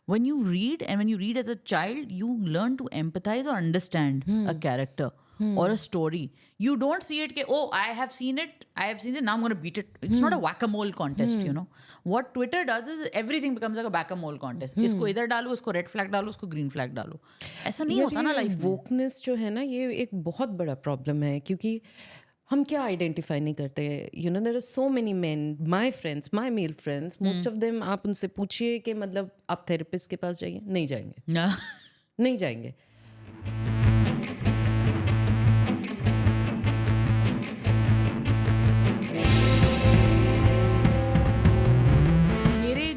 when you read, and when you read as a child, you learn to empathize or understand a character or a story. You don't see it, oh, I have seen it, now I'm going to beat it. It's not a whack-a-mole contest, you know. What Twitter does is everything becomes like a whack-a-mole contest. इसको इधर डालो, उसको red flag डालो, उसको green flag डालो. ऐसा नहीं होता ना लाइफ में. वोकनेस जो है ना, ये एक बहुत बड़ा प्रॉब्लम है, क्योंकि हम क्या आइडेंटिफाई नहीं करते. You know, there are so many men, my friends, my male friends, most of them, आप उनसे पूछिए कि मतलब आप थेरेपिस्ट के पास जाइए, नहीं जाएंगे. नहीं जाएंगे.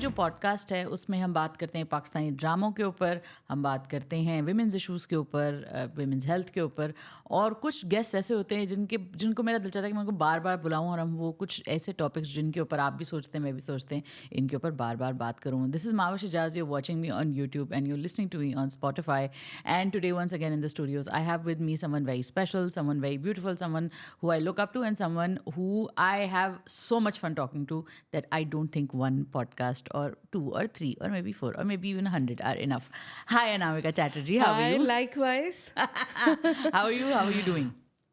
जो पॉडकास्ट है उसमें हम बात करते हैं पाकिस्तानी ड्रामों के ऊपर, हम बात करते हैं विमेंस इश्यूज़ के ऊपर, विमेंस हेल्थ के ऊपर, और कुछ गेस्ट ऐसे होते हैं जिनको मेरा दिल चाहता है कि मैं उनको बार बार बुलाऊं, और हम वो कुछ ऐसे टॉपिक्स जिनके ऊपर आप भी सोचते हैं, मैं भी सोचते हैं, इनके ऊपर बार बार बात करूँ. This is Mahwash Ajaz, you watching me on YouTube and you listening to me on Spotify, and today once again in the studios I have with me someone very special, someone very beautiful, someone who I look up to, and someone who I have so much fun talking to that I don't think one podcast or 2 or 3 or maybe 4 or maybe even 100 are enough. Hi Anamika Chatterjee, how are you? Likewise. How are you doing?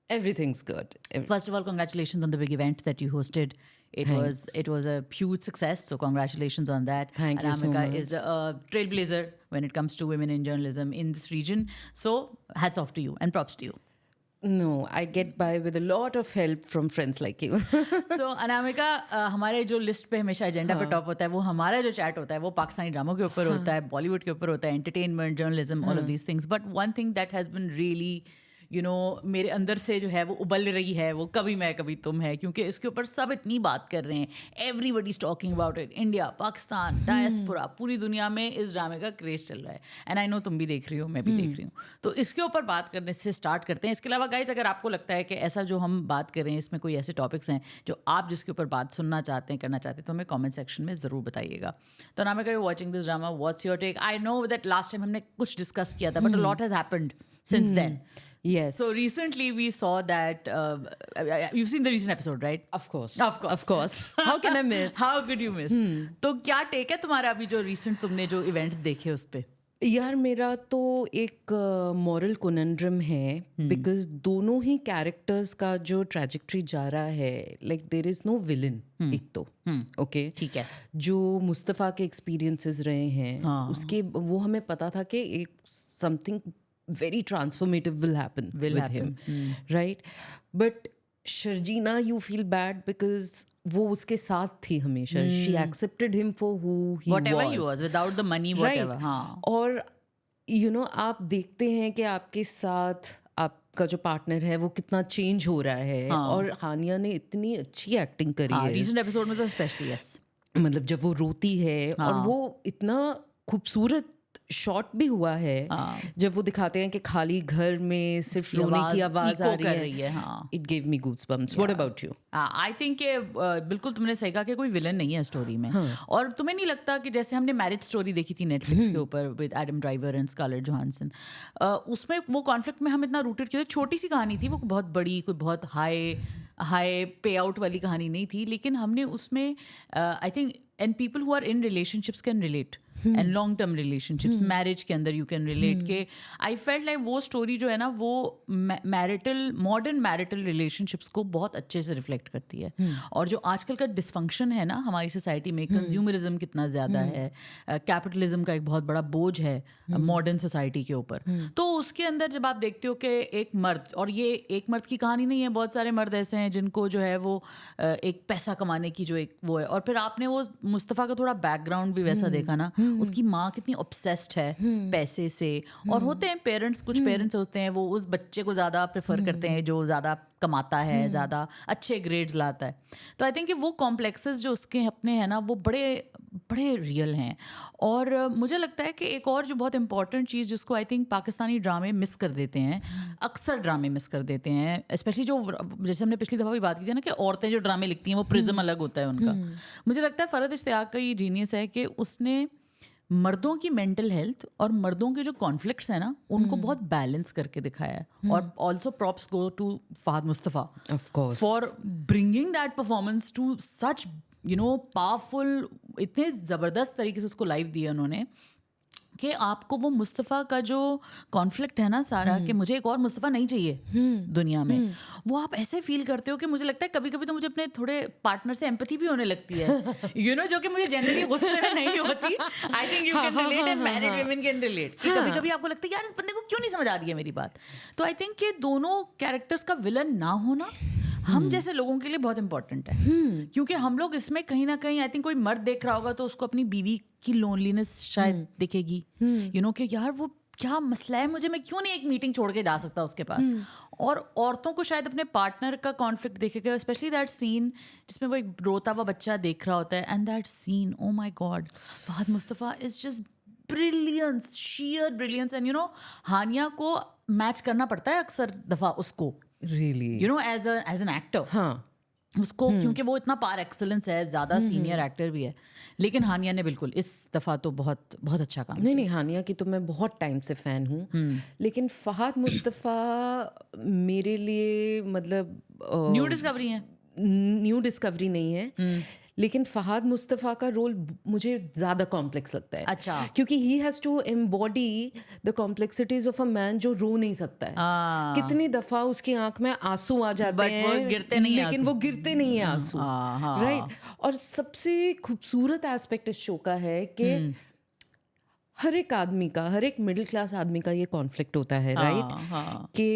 Everything's good. First of all, congratulations on the big event that you hosted. It was a huge success, so congratulations on that. Thank you so much. Anamika is a trailblazer when it comes to women in journalism in this region, so hats off to you and props to you. No, I get by with a lot of help from friends like you. So Anamika, हमारे जो list पे हमेशा agenda पे top होता है, वो हमारा जो चैट होता है वो पाकिस्तानी ड्रामों के ऊपर होता है, बॉलीवुड के ऊपर होता है, entertainment, journalism, all of these things. But one thing that has been really, you know, मेरे अंदर से जो है वो उबल रही है, वो कभी मैं कभी तुम है, क्योंकि इसके ऊपर सब इतनी बात कर रहे हैं. Everybody is talking about it. India, Pakistan, diaspora, पूरी दुनिया में इस ड्रामे का क्रेज चल रहा है. एंड आई नो तुम भी देख रही हो, मैं भी देख रही हूँ. तो इसके ऊपर बात करने से स्टार्ट करते हैं. इसके अलावा गाइज, अगर आपको लगता है कि ऐसा जो हम बात कर रहे हैं इसमें कोई ऐसे टॉपिक्स हैं जो आप जिसके ऊपर बात सुनना चाहते हैं, करना चाहते हैं, तो हमें कॉमेंट सेक्शन में ज़रूर बताइएगा. तो Anamika, you're watching this drama, what's your take? I know that last time हमने कुछ डिस्कस किया था, but a lot has happened since then. Yes. So recently we saw that you've seen the recent episode, right? Of course. Of course. How can I miss? How could you miss? तो क्या take है तुम्हारा अभी जो recent तुमने जो events देखे उस पे? यार, मेरा तो एक मॉरल कोनंड्रम है, बिकॉज दोनों ही कैरेक्टर्स का जो ट्रैजेक्टरी जा रहा है, like there is no villain. एक तो ओके, ठीक है, जो मुस्तफ़ा के एक्सपीरियंसेस रहे हैं, उसके वो हमें पता था कि एक something very transformative will happen with him, right? But Sharjina, you feel bad because वो उसके साथ थी हमेशा. She accepted him for who he whatever was. he was, without the money, whatever. हाँ. और you know, आप देखते हैं कि आपके साथ आपका जो पार्टनर है वो कितना चेंज हो रहा है. और हानिया ने इतनी अच्छी एक्टिंग करी है recent episode में तो स्पेशली. यस, मतलब जब वो रोती है, और वो इतना खूबसूरत शॉट भी हुआ है जब वो दिखाते हैं कि खाली घर में सिर्फ रोने की आवाज आ रही है. It give me goosebumps. What about you? I think बिल्कुल तुमने सही कहा कि कोई विलन नहीं है स्टोरी में. और तुम्हें नहीं लगता कि जैसे हमने मैरिज स्टोरी देखी थी नेटफ्लिक्स के ऊपर with Adam Driver and Scarlett Johansson, उसमें वो कॉन्फ्लिक्ट में हम इतना रूटेड किए. छोटी सी कहानी थी, वो बहुत बड़ी, कोई बहुत हाई पे आउट वाली कहानी नहीं थी, लेकिन हमने उसमें I think, and people who are in relationships can relate, and long term relationships, marriage के अंदर यू कैन रिलेट के. आई फेल्ट लाइक वो स्टोरी जो है ना, वो मॉडर्न मैरिटल रिलेशनशिप्स को बहुत अच्छे से रिफ्लेक्ट करती है. और जो आजकल का डिसफंक्शन है ना हमारी सोसाइटी में, कंज्यूमरिज्म कितना ज़्यादा है, कैपिटलिज्म का एक बहुत बड़ा बोझ है मॉडर्न सोसाइटी के ऊपर. तो उसके अंदर जब आप देखते हो कि एक मर्द, और ये एक मर्द की कहानी नहीं है, बहुत सारे मर्द ऐसे हैं जिनको जो है वो एक पैसा कमाने की जो एक वो है. और फिर आपने वो मुस्तफ़ा का थोड़ा बैकग्राउंड भी वैसा देखा ना, उसकी माँ कितनी ऑब्सेस्ड है पैसे से. और होते हैं पेरेंट्स, कुछ पेरेंट्स होते हैं वो उस बच्चे को ज़्यादा प्रेफर करते हैं जो ज़्यादा कमाता है, ज़्यादा अच्छे ग्रेड्स लाता है. तो आई थिंक कि वो कॉम्प्लेक्सेस जो उसके अपने हैं ना, वो बड़े बड़े रियल हैं. और मुझे लगता है कि एक और जो बहुत इंपॉर्टेंट चीज़ जिसको आई थिंक पाकिस्तानी ड्रामे मिस कर देते हैं, अक्सर ड्रामे मिस कर देते हैं, स्पेशली जो, जैसे हमने पिछली दफ़ा भी बात की थी ना कि औरतें जो ड्रामे लिखती हैं वो प्रिज्म अलग होता है उनका. मुझे लगता है फ़रहत इश्तियाक का ये जीनियस है कि उसने मर्दों की मेंटल हेल्थ और मर्दों के जो कॉन्फ्लिक्ट्स हैं ना, उनको बहुत बैलेंस करके दिखाया है. और also props go to Fahad Mustafa of course for bringing that performance to such, you know, powerful. इतने ज़बरदस्त तरीके से उसको लाइव दिया उन्होंने. कि आपको वो मुस्तफ़ा का जो कॉन्फ्लिक्ट है ना सारा, कि मुझे एक और मुस्तफ़ा नहीं चाहिए दुनिया में, वो आप ऐसे फील करते हो कि मुझे लगता है कभी कभी तो मुझे अपने थोड़े पार्टनर से एम्पैथी भी होने लगती है, जो कि मुझे जनरली गुस्से में नहीं होती. I think you can relate and married women can relate. कभी कभी आपको लगता है यार इस बंदे को क्यों नहीं समझ आ रही है मेरी बात. तो आई थिंक कि दोनों कैरेक्टर्स का विलन ना होना हम जैसे लोगों के लिए बहुत इंपॉर्टेंट है, क्योंकि हम लोग इसमें कहीं ना कहीं, आई थिंक कोई मर्द देख रहा होगा तो उसको अपनी बीवी की लोनलीनेस शायद दिखेगी, कि यार वो क्या मसला है, मैं क्यों नहीं एक मीटिंग छोड़ के जा सकता उसके पास. और औरतों को शायद अपने पार्टनर का कॉन्फ्लिक्ट देखेगा, स्पेशली दैट सीन जिसमें वो एक रोता हुआ बच्चा देख रहा होता है, and that scene, oh my god, Fahad Mustafa is just brilliance, sheer brilliance. And Hania को मैच करना पड़ता है अक्सर दफा उसको, really as an actor. हाँ उसको, क्योंकि वो इतना पार एक्सेलेंस है, ज़्यादा सीनियर एक्टर भी है. लेकिन हानिया ने बिल्कुल इस दफ़ा तो बहुत बहुत अच्छा काम नहीं हानिया की तो मैं बहुत टाइम से फ़ैन हूँ, लेकिन फहद मुस्तफ़ा मेरे लिए मतलब न्यू डिस्कवरी नहीं है, लेकिन फहद मुस्तफ़ा का रोल मुझे ज़्यादा कॉम्प्लेक्स लगता है. अच्छा. क्योंकि he has to embody the complexities of a man जो रो नहीं सकता है. कितनी दफ़ा उसकी आंख में आंसू आ जाते हैं, लेकिन वो गिरते नहीं है आंसू, राइट. और सबसे खूबसूरत एस्पेक्ट इस शो का है कि हर एक आदमी का, हर एक मिडिल क्लास आदमी का ये कॉन्फ्लिक्ट होता है, राइट. कि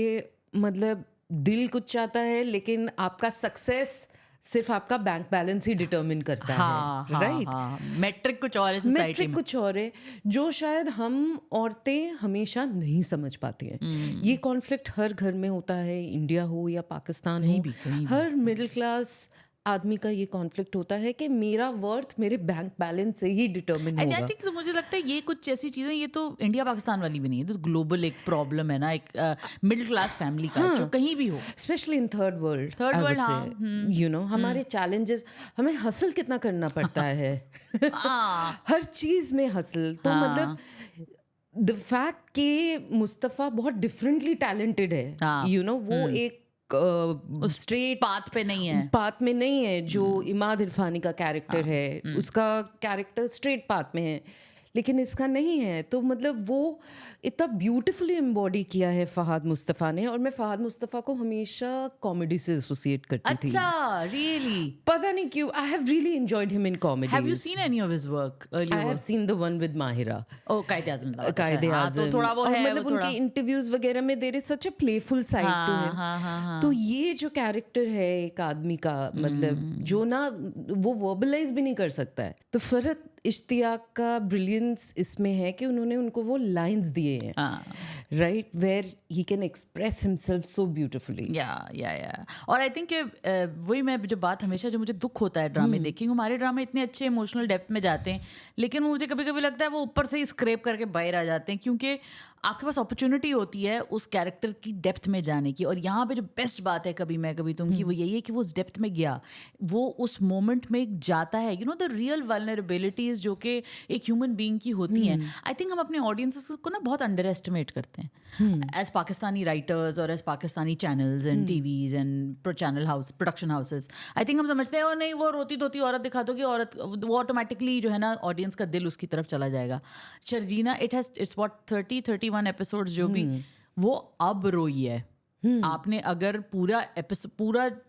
मतलब दिल कुछ चाहता है, लेकिन आपका सक्सेस सिर्फ आपका बैंक बैलेंस ही डिटरमिन करता है, राइट. मैट्रिक कुछ और है, सोसाइटी में कुछ और है, जो शायद हम औरतें हमेशा नहीं समझ पाती हैं. ये कॉन्फ्लिक्ट हर घर में होता है, इंडिया हो या पाकिस्तान हो, हर मिडिल क्लास आदमी का ये कॉन्फ्लिक्ट होता है कि मेरा वर्थ मेरे बैंक बैलेंस से ही डिटरमिन होगा. आई थिंक तो मुझे लगता है ये कुछ ऐसी चीज़ें, ये तो इंडिया पाकिस्तान वाली भी नहीं है, तो ग्लोबल एक प्रॉब्लम है ना, एक मिडिल क्लास फैमिली का, जो कहीं भी हो, स्पेशली इन थर्ड वर्ल्ड. हमारे चैलेंजेस, हमें हसल कितना करना पड़ता है हर चीज़ में हसल. तो मतलब द फैक्ट कि मुस्तफ़ा बहुत डिफरेंटली टैलेंटेड है, वो एक स्ट्रेट पाथ पे नहीं है, जो इमाद इरफानी का कैरेक्टर है, उसका कैरेक्टर स्ट्रेट पाथ में है, लेकिन इसका नहीं है. तो मतलब वो इतना ब्यूटीफुली एम्बॉडी किया है फहद मुस्तफ़ा ने. और मैं फहद मुस्तफ़ा को हमेशा कॉमेडी से एसोसिएट करती थी. अच्छा, रियली? पता नहीं क्यों. I have really enjoyed him in comedy. Have you seen any of his work? I have seen the one with Mahira. Oh, Quaid e Azam. तो थोड़ा वो है, मतलब उनके इंटरव्यूज वगैरह में there is such a playful side to him. तो ये जो कैरेक्टर है एक आदमी का, मतलब जो ना वो वर्बलाइज भी नहीं कर सकता है. तो फरहत इश्तियाक का ब्रिलियंस इसमें है कि उन्होंने उनको वो लाइंस दिए हैं, right, where he can express himself so beautifully. या और आई थिंक वही मैं जो बात हमेशा, जो मुझे दुख होता है ड्रामे देखी, हमारे ड्रामे इतने अच्छे इमोशनल डेप्थ में जाते हैं, लेकिन मुझे कभी कभी लगता है वो ऊपर से ही स्क्रैप करके बाहर आ जाते हैं, क्योंकि आपके पास अपॉर्चुनिटी होती है उस कैरेक्टर की डेप्थ में जाने की. और यहाँ पे जो बेस्ट बात है कभी मैं कभी तुम की, वो यही है कि वो उस डेप्थ में गया, वो उस मोमेंट में जाता है, द रियल वल्नरेबिलिटीज जो कि एक ह्यूमन बीइंग की होती हैं. आई थिंक हम अपने ऑडियंसेस को ना बहुत अंडर एस्टिमेट करते हैं एज पाकिस्तानी राइटर्स और as Pakistani channels and TVs and production houses. I think हम समझते हैं, और नहीं, वो रोती धोती औरत दिखा दो कि औरत, वो ऑटोमेटिकली जो है ना ऑडियंस का दिल उसकी तरफ चला जाएगा. शर्जीना, इट्स व्हाट 31 एपिसोड्स जो भी, वो अब रोई है. आपने अगर पूरा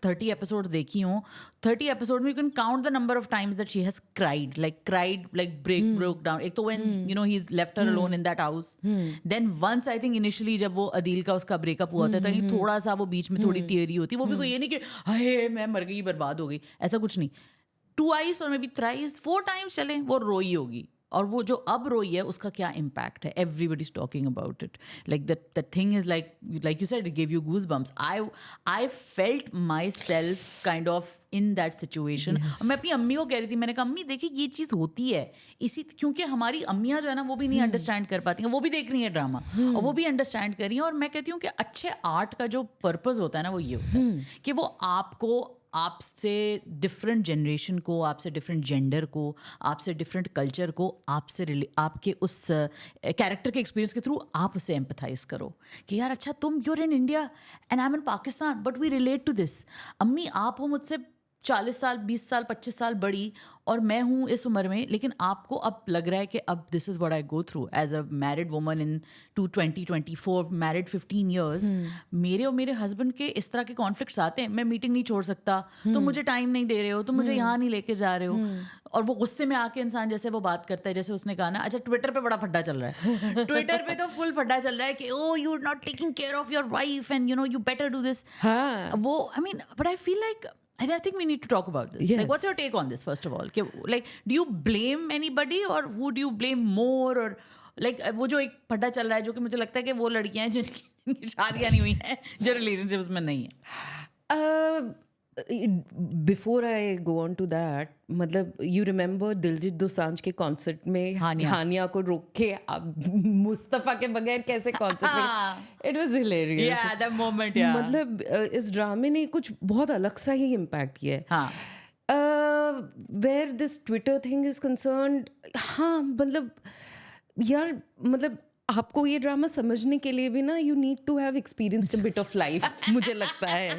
30 एपिसोड देखी हो, 30 एपिसोड में you can count the number of times that she has cried like broke down. एक तो when he is left her alone in that house, then once I think initially जब वो अदील का उसका ब्रेकअप हुआ था, तो थोड़ा सा वो बीच में थोड़ी टीयरी होती, वो भी कोई ये नहीं कि हाय मैं मर गई, बर्बाद हो गई, ऐसा कुछ नहीं. ट्वाइस और मे बी थ्राइस 4 टाइम्स चले वो रोई होगी. और वो जो अब रोई है उसका क्या इम्पैक्ट है, everybody is talking about it. Like that thing is like you said, it give you goose bumps. I felt my self kind of in that situation. और मैं अपनी अम्मी को कह रही थी, मैंने कहा अम्मी देखिए ये चीज़ होती है इसी, क्योंकि हमारी अम्मियाँ जो है ना वो भी नहीं अंडरस्टैंड कर पाती हैं, वो भी देख रही हैं ड्रामा और वो भी अंडरस्टैंड कर रही हैं. और मैं कहती हूँ कि अच्छे आर्ट का जो पर्पज़ होता है ना वो ये होता है कि वो आपको, आपसे डिफरेंट जनरेशन को, आपसे डिफरेंट जेंडर को, आपसे डिफरेंट कल्चर को, आपके उस कैरेक्टर के एक्सपीरियंस के थ्रू आप उससे एम्पथाइज करो कि यार अच्छा तुम, you're in India and I am in Pakistan but we relate to this. अम्मी आप हो मुझसे 40 साल 20 साल 25 साल बड़ी और मैं हूँ इस उम्र में, लेकिन आपको अब लग रहा है कि अब this is what I go through as a married woman in 2024 married 15 years. मेरे और मेरे हस्बैंड के इस तरह के कॉन्फ्लिक्ट्स आते हैं. मैं मीटिंग नहीं छोड़ सकता, तुम मुझे टाइम नहीं दे रहे हो, तुम मुझे यहाँ नहीं लेके जा रहे हो. और वो गुस्से में आके इंसान जैसे वो बात करता है, जैसे उसने कहा ना, अच्छा ट्विटर पे बड़ा फड्डा चल रहा है. ट्विटर पे तो फुल फड्डा चल रहा है कि oh you are not taking care of your wife and you know you better do this. वो I mean but I feel like I think we need to talk about this. Yes. Like, what's your take on this, first of all? Like, do you blame anybody or who do you blame more? Or like, वो जो एक फड्डा चल रहा है, जो कि मुझे लगता है कि वो लड़कियां हैं जिनकी शादियां नहीं हुई हैं, जो रिलेशनशिप्स में नहीं है. Before I go on to that, मतलब यू रिमेम्बर दिलजीत दोसांझ के कॉन्सर्ट में हानिया को रोक के आप मुस्तफा के बगैर कैसे कॉन्सर्ट में, it was hilarious. Yeah, that moment, yeah. मतलब इस ड्रामे ने कुछ बहुत अलग सा ही इम्पैक्ट किया है. हाँ. Where this Twitter thing is concerned, हाँ मतलब यार, मतलब आपको ये ड्रामा समझने के लिए भी ना you need to have experienced a bit of life, मुझे लगता है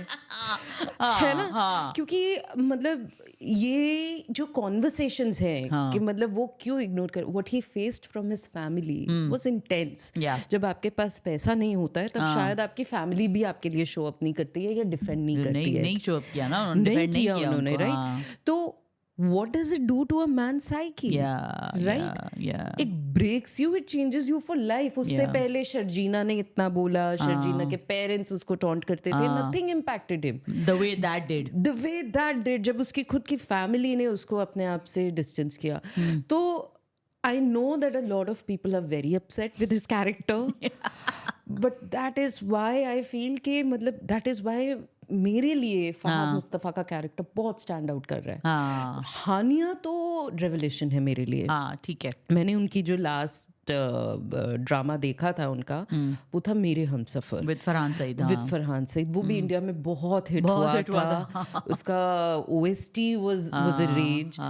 ना. क्योंकि मतलब ये जो कॉन्वर्सेशंस हैं कि मतलब वो क्यों इग्नोर कर, what he faced from his family was intense. जब आपके पास पैसा नहीं होता है तब शायद आपकी फैमिली भी आपके लिए शो अप नहीं करती है या डिफेंड नहीं करती है. नहीं शो अप किया ना उन्होंने, उन्होंने, राइट. तो what does it do to a man's psyche? Right? Yeah. It breaks you, it changes you for life. उससे पहले शर्जीना ने इतना बोला, शर्जीना के पेरेंट्स उसको टॉन्ट करते थे, nothing impacted him. The way that did. जब उसकी खुद की फैमिली ने उसको अपने आप से डिस्टेंस किया, तो I know that a lot of people are very upset with his character. But that is why I feel कि मतलब that is why मेरे लिए फहाद मुस्तफा का कैरेक्टर बहुत स्टैंड आउट कर रहा है. हानिया तो रेवलेशन है मेरे लिए. ठीक है. मैंने उनकी जो लास्ट ड्रामा देखा था उनका, वो था मेरे हमसफर विद फरहान सईद. वो भी इंडिया में बहुत हिट हुआ था. उसका OST was a rage.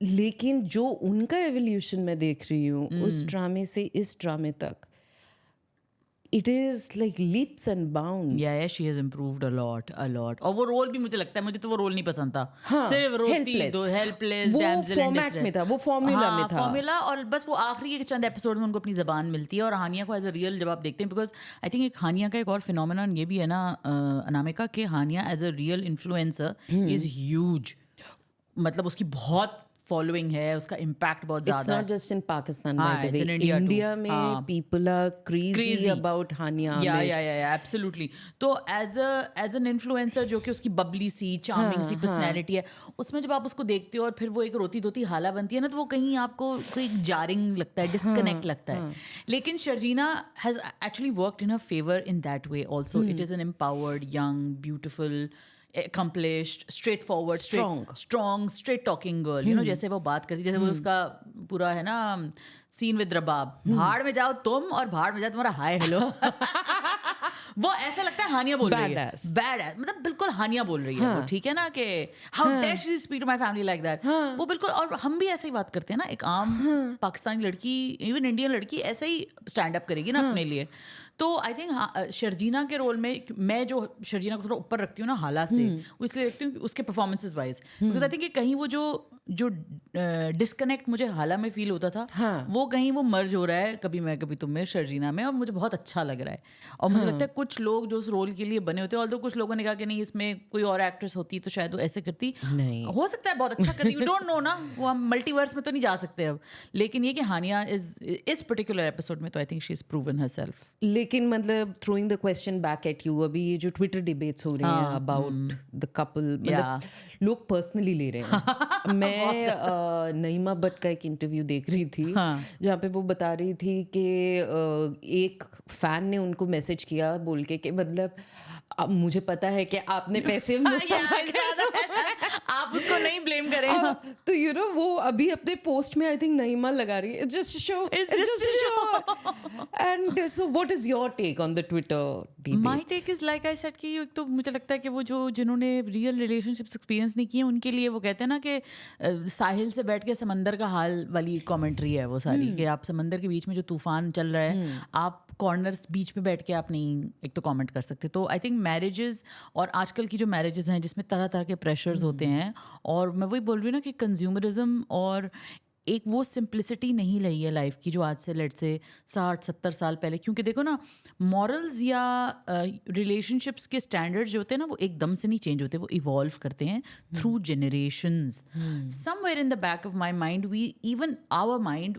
लेकिन जो उनका एवोल्यूशन मैं देख रही हूँ उस ड्रामे से इस ड्रामे तक, it is like leaps and bounds. Yeah, she has improved a lot. और वो रोल भी मुझे लगता है, मुझे तो वो रोल नहीं पसंद था. सिर्फ रोती, दो हेल्पलेस डैमसेल इन डिस्ट्रेस में था, वो फॉर्मूला में था. फॉर्मूला, और बस वो आखिरी के चंद एपिसोड में उनको अपनी जबान मिलती है. और हानिया को एज अ रियल जब आप देखते हैं, बिकॉज आई थिंक एक हानिया का एक और फिनोमेनन ये भी है ना अनामिका, कि Hania as a real influencer is huge. मतलब उसकी बहुत फॉलोइंग है, उसका इम्पैक्ट बहुत ज्यादा है. It's not just in Pakistan, by the way. India में people are crazy about Hania. Yeah, absolutely. तो as an influencer जो कि उसकी बबली सी चार्मिंग सी पर्सनैलिटी है, उसमें जब आप उसको देखते हो और फिर वो एक रोती धोती हाला बनती है ना, तो वो कहीं आपको कोई जारिंग लगता है, डिस्कनेक्ट लगता है. लेकिन Sharjeena has actually worked in her favour in that way also. It is an empowered, young, beautiful, accomplished, straightforward, strong, straight talking girl. You know, जैसे वो बात करती, जैसे वो उसका पूरा है ना सीन विद रबाब, भाड़ में जाओ तुम और भाड़ में जाओ तुम्हारा हाय हेलो. वो ऐसा लगता है हानिया बोल रही है. बैड एस, मतलब बिल्कुल हानिया बोल रही है वो. ठीक है ना, कि how dare she speak to my family like that. वो बिल्कुल. और हम भी ऐसे ही बात करते हैं ना, एक आम पाकिस्तानी लड़की, इवन इंडियन लड़की ऐसे ही स्टैंड अप करेगी ना अपने लिए. तो आई थिंक शर्जीना के रोल में, मैं जो शर्जीना को थोड़ा ऊपर रखती हूँ ना हाला से, वो इसलिए रखती हूँ उसके performances wise, because I think कहीं वो जो डिस्कनेक्ट मुझे हाला में फील होता था, वो कहीं वो मर्ज हो रहा है कभी मैं कभी तुम में, शर्जीना में, और मुझे बहुत अच्छा लग रहा है. और मुझे लगता है कुछ लोग जो उस रोल के लिए बने होते हैं, और तो कुछ लोगों ने कहा कि नहीं इसमें कोई और एक्ट्रेस होती तो शायद वो ऐसे करती. नहीं हो सकता है बहुत अच्छा करती, यू डोंट नो ना, वो हम मल्टीवर्स में तो नहीं जा सकते अब. लेकिन ये कि हानिया इस पर्टिकुलर एपिसोड में तो I think she is proven herself. लेकिन मतलब throwing the question back at you, अभी ये जो ट्विटर डिबेट्स हो रहे हैं अबाउट द कपल, मतलब लोग पर्सनली ले रहे हैं. मैं नईमा भट्ट का एक इंटरव्यू देख रही थी जहाँ पे वो बता रही थी कि एक फैन ने उनको मैसेज किया बोल के कि मतलब अब मुझे पता है कि आपने पैसे आप उसको नहीं ब्लेम करें. तो यू नो वो अभी अपने पोस्ट में आई थिंक नईमा लगा रही है, it's just show. And so what is your take on the Twitter debates? My take is like I said कि तो मुझे लगता है कि वो जिन्होंने रियल रिलेशनशिप्स एक्सपीरियंस नहीं किए, उनके लिए वो कहते हैं ना कि साहिल से बैठ के समंदर का हाल वाली कमेंट्री है वो सारी, कि आप समंदर के बीच में जो तूफान चल रहा है, आप कॉर्नर बीच पे बैठ के आप नहीं एक तो कमेंट कर सकते. तो आई थिंक मैरिजेस और आजकल की जो मैरिजेस हैं जिसमें तरह तरह के प्रेशर्स होते हैं, और मैं वही बोल रही हूँ ना कि कंज्यूमरिज्म और एक वो सिंप्लिसिटी नहीं रही है लाइफ की जो आज से लेट से 60-70 साल पहले. क्योंकि देखो ना, मॉरल्स या रिलेशनशिप्स के स्टैंडर्ड्स जो होते हैं ना वो एकदम से नहीं चेंज होते, वो इवॉल्व करते हैं through generations. Somewhere in the back of my mind we even our mind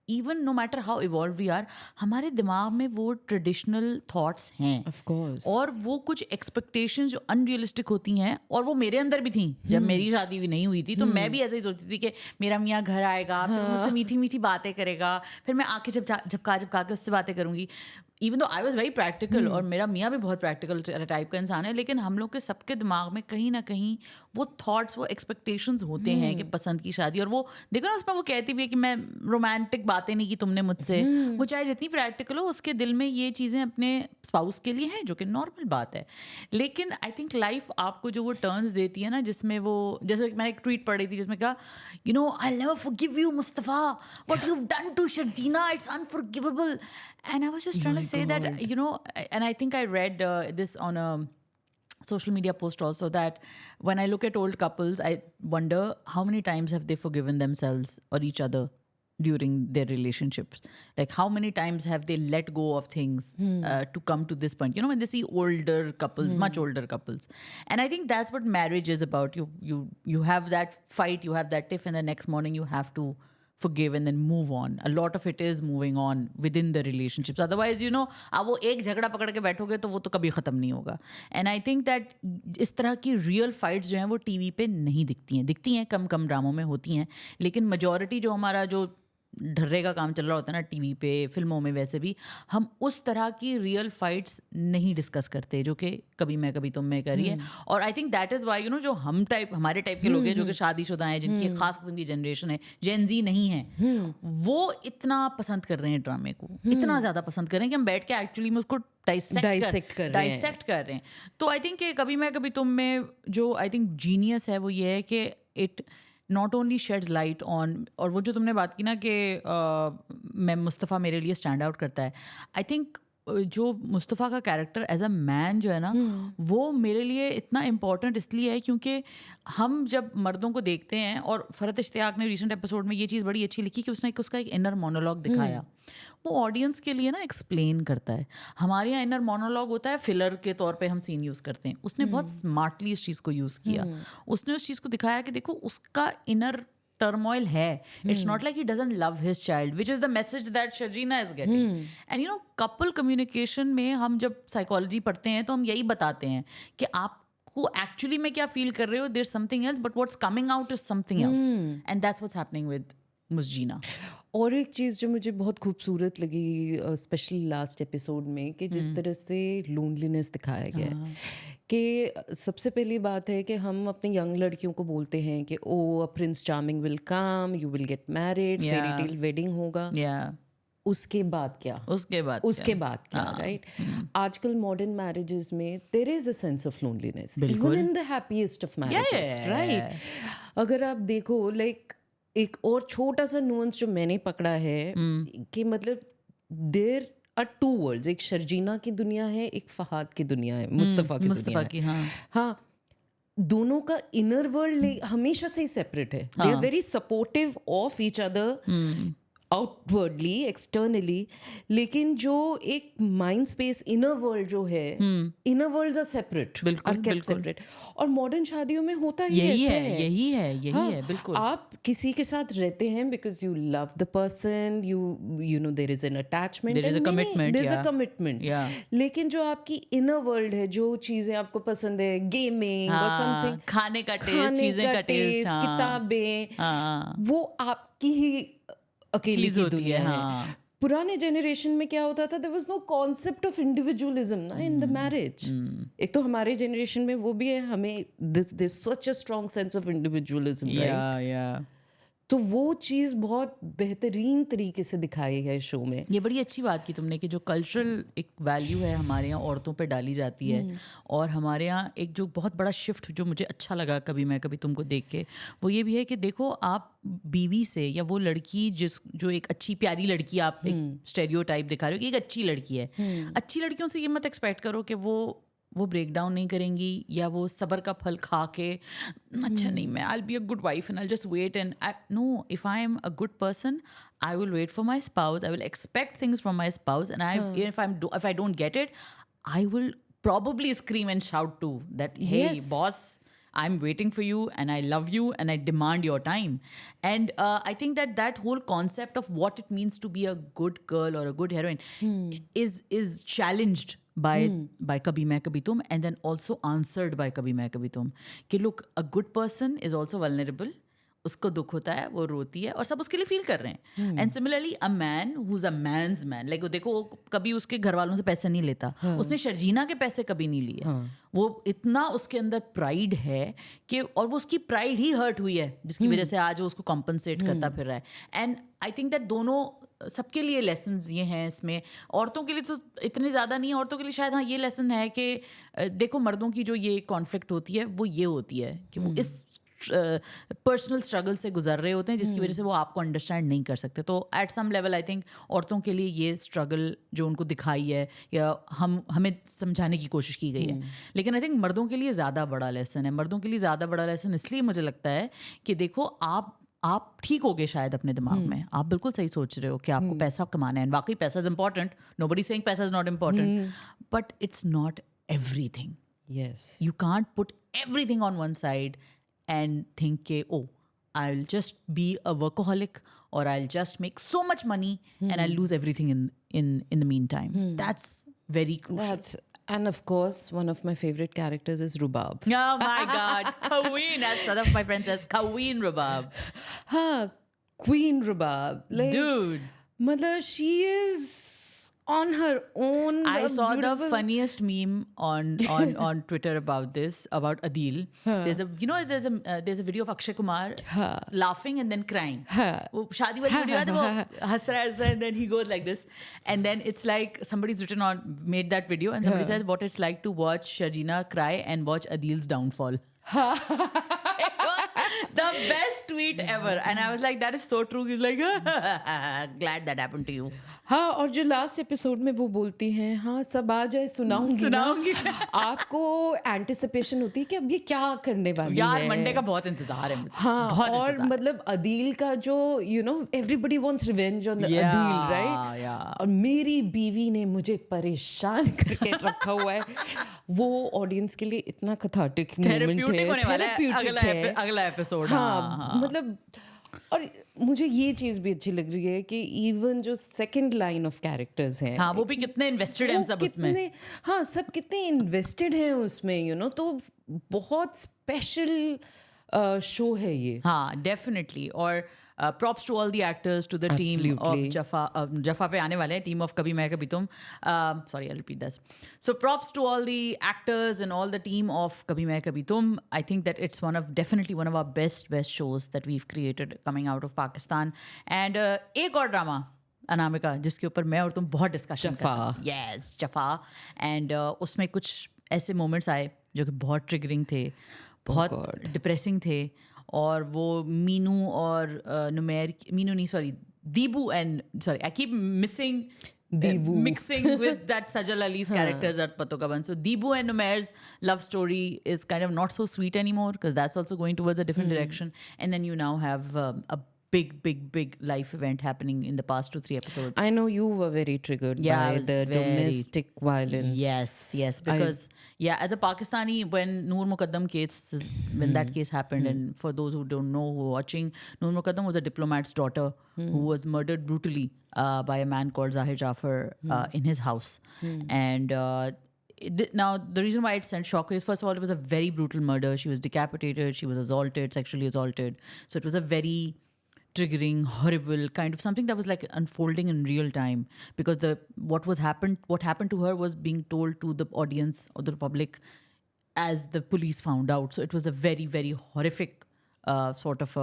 even no matter how evolve we are, हमारे दिमाग में वो ट्रेडिशनल थॉट्स हैं. Of course. और वो कुछ एक्सपेक्टेशंस जो अनरियलिस्टिक होती हैं, और वो मेरे अंदर भी थी जब मेरी शादी भी नहीं हुई थी. तो मैं भी ऐसे ही सोचती थी कि मेरा मियाँ घर आएगा, फिर मुझसे मीठी मीठी बातें करेगा, फिर मैं आके झपका के उससे बातें करूंगी. Even though I was very practical, और मेरा मियाँ भी बहुत प्रैक्टिकल टाइप का इंसान है, लेकिन हम लोग के सबके दिमाग में कहीं ना कहीं वो थॉट्स, वो एक्सपेक्टेशंस होते हैं कि पसंद की शादी. और वो देखो ना, उसमें वो कहती भी है कि मैं रोमांटिक बातें नहीं की तुमने मुझसे. वो चाहे जितनी प्रैक्टिकल हो, उसके दिल में ये चीज़ें अपने स्पाउस के लिए हैं, जो कि नॉर्मल बात है. लेकिन आई थिंक लाइफ आपको जो वो टर्न्स देती है ना, जिसमें वो, जैसे मैंने एक ट्वीट पढ़ी थी जिसमें कहा, you know, I never forgive you Mustafa, what you have done to Sharjeena, it's unforgivable. And I was just trying to say that, you know, and I think I read this on a social media post also, that when I look at old couples, I wonder how many times have they forgiven themselves or each other during their relationships. Like how many times have they let go of things to come to this point, you know, when they see older couples, much older couples. And I think that's what marriage is about. You have that fight, you have that tiff, and the next morning you have to forgive and then move on. A lot of it is moving on within the relationships. Otherwise, you know, आप वो एक झगड़ा पकड़ के बैठोगे तो वो तो कभी ख़त्म नहीं होगा. And I think that इस तरह की real fights जो हैं वो टीवी पे नहीं दिखती हैं कम ड्रामों में होती हैं. लेकिन majority जो हमारा जो ढर्रे का काम चल रहा होता है ना टीवी पे, फिल्मों में, वैसे भी हम उस तरह की रियल फाइट्स नहीं डिस्कस करते, जो कि कभी मैं कभी तुम में करी है. और I think that is why, you know, जो हमारे टाइप के लोग हैं जो कि शादीशुदा हैं, जिनकी एक खास किस्म की जनरेशन है, जेन जी नहीं है, वो इतना पसंद कर रहे हैं ड्रामे को, इतना ज़्यादा पसंद कर रहे हैं कि हम बैठ के एक्चुअली में उसको डाइसेक्ट कर रहे हैं. तो आई थिंक कि कभी मैं कभी तुम में जो आई थिंक जीनियस है वो ये है कि it not only shades light on, और वो जो तुमने बात की ना कि मैं मुस्तफ़ा मेरे लिए स्टैंड आउट करता है. आई थिंक जो मुस्तफ़ा का कैरेक्टर एज अ मैन जो है ना, वो मेरे लिए इतना इम्पॉर्टेंट इसलिए है क्योंकि हम जब मर्दों को देखते हैं, और फरहत इश्तियाक ने रिसेंट एपिसोड में ये चीज़ बड़ी अच्छी लिखी कि उसने उसका एक इनर मोनोलॉग दिखाया. वो ऑडियंस के लिए ना एक्सप्लेन करता है. हमारे यहाँ इनर मोनोलॉग होता है, फिलर के तौर पे हम सीन यूज़ करते हैं. उसने बहुत स्मार्टली इस चीज़ को यूज़ किया. उसने उस चीज़ को दिखाया कि देखो उसका इनर turmoil है. It's not like he doesn't love his child, which is the message that Sharjina is getting. And you know, couple communication में हम जब psychology पढ़ते हैं तो हम यही बताते हैं कि आपको actually में क्या feel कर रहे हो, there's something else, but what's coming out is something else. And that's what's happening with मुस्जीना. और एक चीज़ जो मुझे बहुत खूबसूरत लगी स्पेशली लास्ट एपिसोड में, कि जिस तरह से लोनलीनेस दिखाया गया है, कि सबसे पहली बात है कि हम अपने यंग लड़कियों को बोलते हैं कि oh a prince charming will come, you will get married, fairy tale wedding होगा. उसके बाद क्या राइट. आजकल मॉडर्न मैरिजेस में there is a sense of loneliness even in the happiest of marriages, right. अगर आप देखो, लाइक एक और छोटा सा नुआंस जो मैंने पकड़ा है कि मतलब देयर आर टू वर्ल्ड्स. एक शर्जीना की दुनिया है, एक फहाद की दुनिया है, मुस्तफ़ा की दुनिया है. हाँ, दोनों का इनर वर्ल्ड हमेशा से ही सेपरेट है. They are very supportive of each other outwardly, externally, लेकिन जो एक माइंड स्पेस, इनर वर्ल्ड जो है, inner worlds are separate, are kept separate. और मॉडर्न शादियों में होता ही यही है. बिल्कुल. आप किसी के साथ रहते हैं because you love the person, you know there is an attachment, there is a commitment. लेकिन जो आपकी इनर वर्ल्ड है, जो चीजें आपको पसंद है, गेमिंग और समथिंग, खाने का टेस्ट, चीजें का टेस्ट, किताबें, वो आपकी ही अकेली की दुनिया है. पुराने जनरेशन में क्या होता था, there was no concept of individualism ना इन द मैरिज. एक तो हमारे जनरेशन में वो भी है, हमें there is such a strong sense of individualism, right. तो वो चीज़ बहुत बेहतरीन तरीके से दिखाई है शो में। ये बड़ी अच्छी बात की तुमने कि जो कल्चरल एक वैल्यू है हमारे यहाँ औरतों पे डाली जाती है, और हमारे यहाँ एक जो बहुत बड़ा शिफ्ट जो मुझे अच्छा लगा कभी मैं कभी तुमको देख के, वो ये भी है कि देखो आप बीवी से या वो लड़की जो एक अच्छी प्यारी लड़की, आप एक स्टेरियोटाइप दिखा रहे हो कि एक अच्छी लड़की है, अच्छी लड़कियों से ये मत एक्सपेक्ट करो कि वो ब्रेक डाउन नहीं करेंगी या वो सब्र का फल खा के अच्छा नहीं मैं I be a good wife and I just wait and no, if I am a good person I will wait for my spouse. I will expect things from my spouse, and if I don't get it, I will probably scream and shout too that hey Yes. boss, I'm waiting for you and I love you and I demand your time. And I think that whole concept of what it means to be a good girl or a good heroine is challenged by Kabhi Main Kabhi Tum, and then also answered by Kabhi Main Kabhi Tum. कि look, a good person is also vulnerable. उसको दुख होता है, वो रोती है और सब उसके लिए फील कर रहे हैं. And similarly a man who is a man's man, like देखो वो कभी उसके घर वालों से पैसे नहीं लेता, उसने शर्जीना के पैसे कभी नहीं लिए. वो इतना उसके अंदर प्राइड है कि, और वो उसकी प्राइड ही हर्ट हुई है जिसकी वजह से आज वो उसको कॉम्पनसेट करता फिर रहा है. एंड आई थिंक दैट दोनों सबके लिए लेसन्स ये हैं इसमें. औरतों के लिए तो इतने ज़्यादा नहीं है, औरतों के लिए शायद हाँ ये लेसन है कि देखो मर्दों की जो ये कॉन्फ्लिक्ट होती है वो ये होती है कि वो इस पर्सनल स्ट्रगल से गुजर रहे होते हैं जिसकी वजह से वो आपको अंडरस्टैंड नहीं कर सकते. तो at some level I think औरतों के लिए ये स्ट्रगल जो उनको दिखाई है या हमें समझाने की कोशिश की गई है. लेकिन आई थिंक मर्दों के लिए ज़्यादा बड़ा लेसन है. मर्दों के लिए ज़्यादा बड़ा लेसन इसलिए मुझे लगता है कि देखो आप ठीक हो गए शायद अपने दिमाग में, आप बिल्कुल सही सोच रहे हो कि आपको पैसा कमाना है. वाकई पैसा इज इंपॉर्टेंट, नोबडी सेइंग पैसा is not important, but it's not everything. Yes. You can't put everything on one side and think ke, oh, I'll just be a workaholic or I'll just make so much money and I'll lose everything in the meantime. That's very crucial. And of course, one of my favorite characters is Rubab. Oh my God, Queen, as one of my friends says, Queen Rubab. Queen Rubab. Like, Dude. Matlab, she is on her own. I saw the funniest meme on Twitter about this, about Adil. There's a video of Akshay Kumar laughing and then crying. वो शादी वाली video है, वो हंस रहा है and then he goes like this, and then it's like somebody's made that video and somebody says what it's like to watch Sharjina cry and watch Adil's downfall. The best tweet ever, and I was like, that is so true. He's like, glad that happened to you. हाँ, और जो last episode में वो बोलती हैं, हाँ सब आ जाए सुनाऊंगी. आपको एंटिसिपेशन होती है कि अब ये क्या करने वाली है. यार मंडे का बहुत इंतजार है मुझे. हाँ, बहुत और मतलब अदील का जो everybody wants revenge on Adeel, right. और मेरी बीवी ने मुझे परेशान करके रखा हुआ है. वो ऑडियंस के लिए इतना कैथार्टिक मोमेंट है, अगला एपिसोड. हाँ, मतलब. और मुझे ये चीज भी अच्छी लग रही है कि इवन जो सेकंड लाइन ऑफ कैरेक्टर्स हैं, हाँ, वो भी कितने इन्वेस्टेड हैं सब उसमें. हाँ, सब कितने इन्वेस्टेड हैं उसमें, तो बहुत स्पेशल शो है ये. हाँ, डेफिनेटली. और props to all the actors, to the team of Jaffa पे आने वाले हैं, team of Kabhi Main Kabhi Tum. Sorry, I'll repeat this. So props to all the actors and all the team of Kabhi Main Kabhi Tum. I think that it's definitely one of our best shows that we've created coming out of Pakistan. And एक और drama Anamika जिसके ऊपर मैं और तुम बहुत discussion करते हैं. Yes, Jaffa. And उसमें कुछ ऐसे मोमेंट्स आए जो कि बहुत ट्रिगरिंग थे, बहुत डिप्रेसिंग थे. और वो मीनू और नुमेर, मीनू नहीं, sorry, Dibu and sorry I keep missing mixing with that Sajal Ali's characters at Patokaban. So Deebu and Numair's love story is kind of not so sweet anymore because that's also going towards a different direction. And then you now have a big life event happening in the past 2-3 episodes. I know you were very triggered by the domestic violence. Yes, because as a Pakistani, when Noor Muqaddam case, when that case happened, and for those who don't know, who are watching, Noor Muqaddam was a diplomat's daughter who was murdered brutally by a man called Zahir Jafar in his house. And now the reason why it sent shockwaves, first of all, it was a very brutal murder. She was decapitated, she was assaulted, sexually assaulted. So it was a very triggering, horrible kind of something that was like unfolding in real time, because what happened to her was being told to the audience or the public as the police found out. So it was a very, very horrific sort of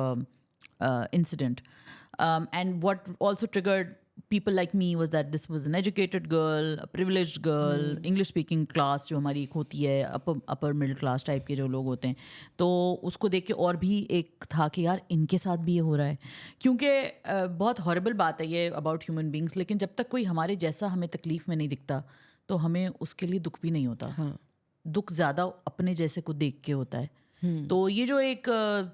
incident. And what also triggered people like me was that this was an educated girl, a privileged girl, English speaking class जो हमारी एक होती है, upper middle class type के जो लोग होते हैं, तो उसको देख के और भी एक था कि यार इनके साथ भी ये हो रहा है. क्योंकि बहुत हॉरिबल बात है ये अबाउट ह्यूमन बींग्स, लेकिन जब तक कोई हमारे जैसा हमें तकलीफ में नहीं दिखता तो हमें उसके लिए दुख भी नहीं होता. दुख ज़्यादा अपने जैसे को देख के होता है. तो ये जो एक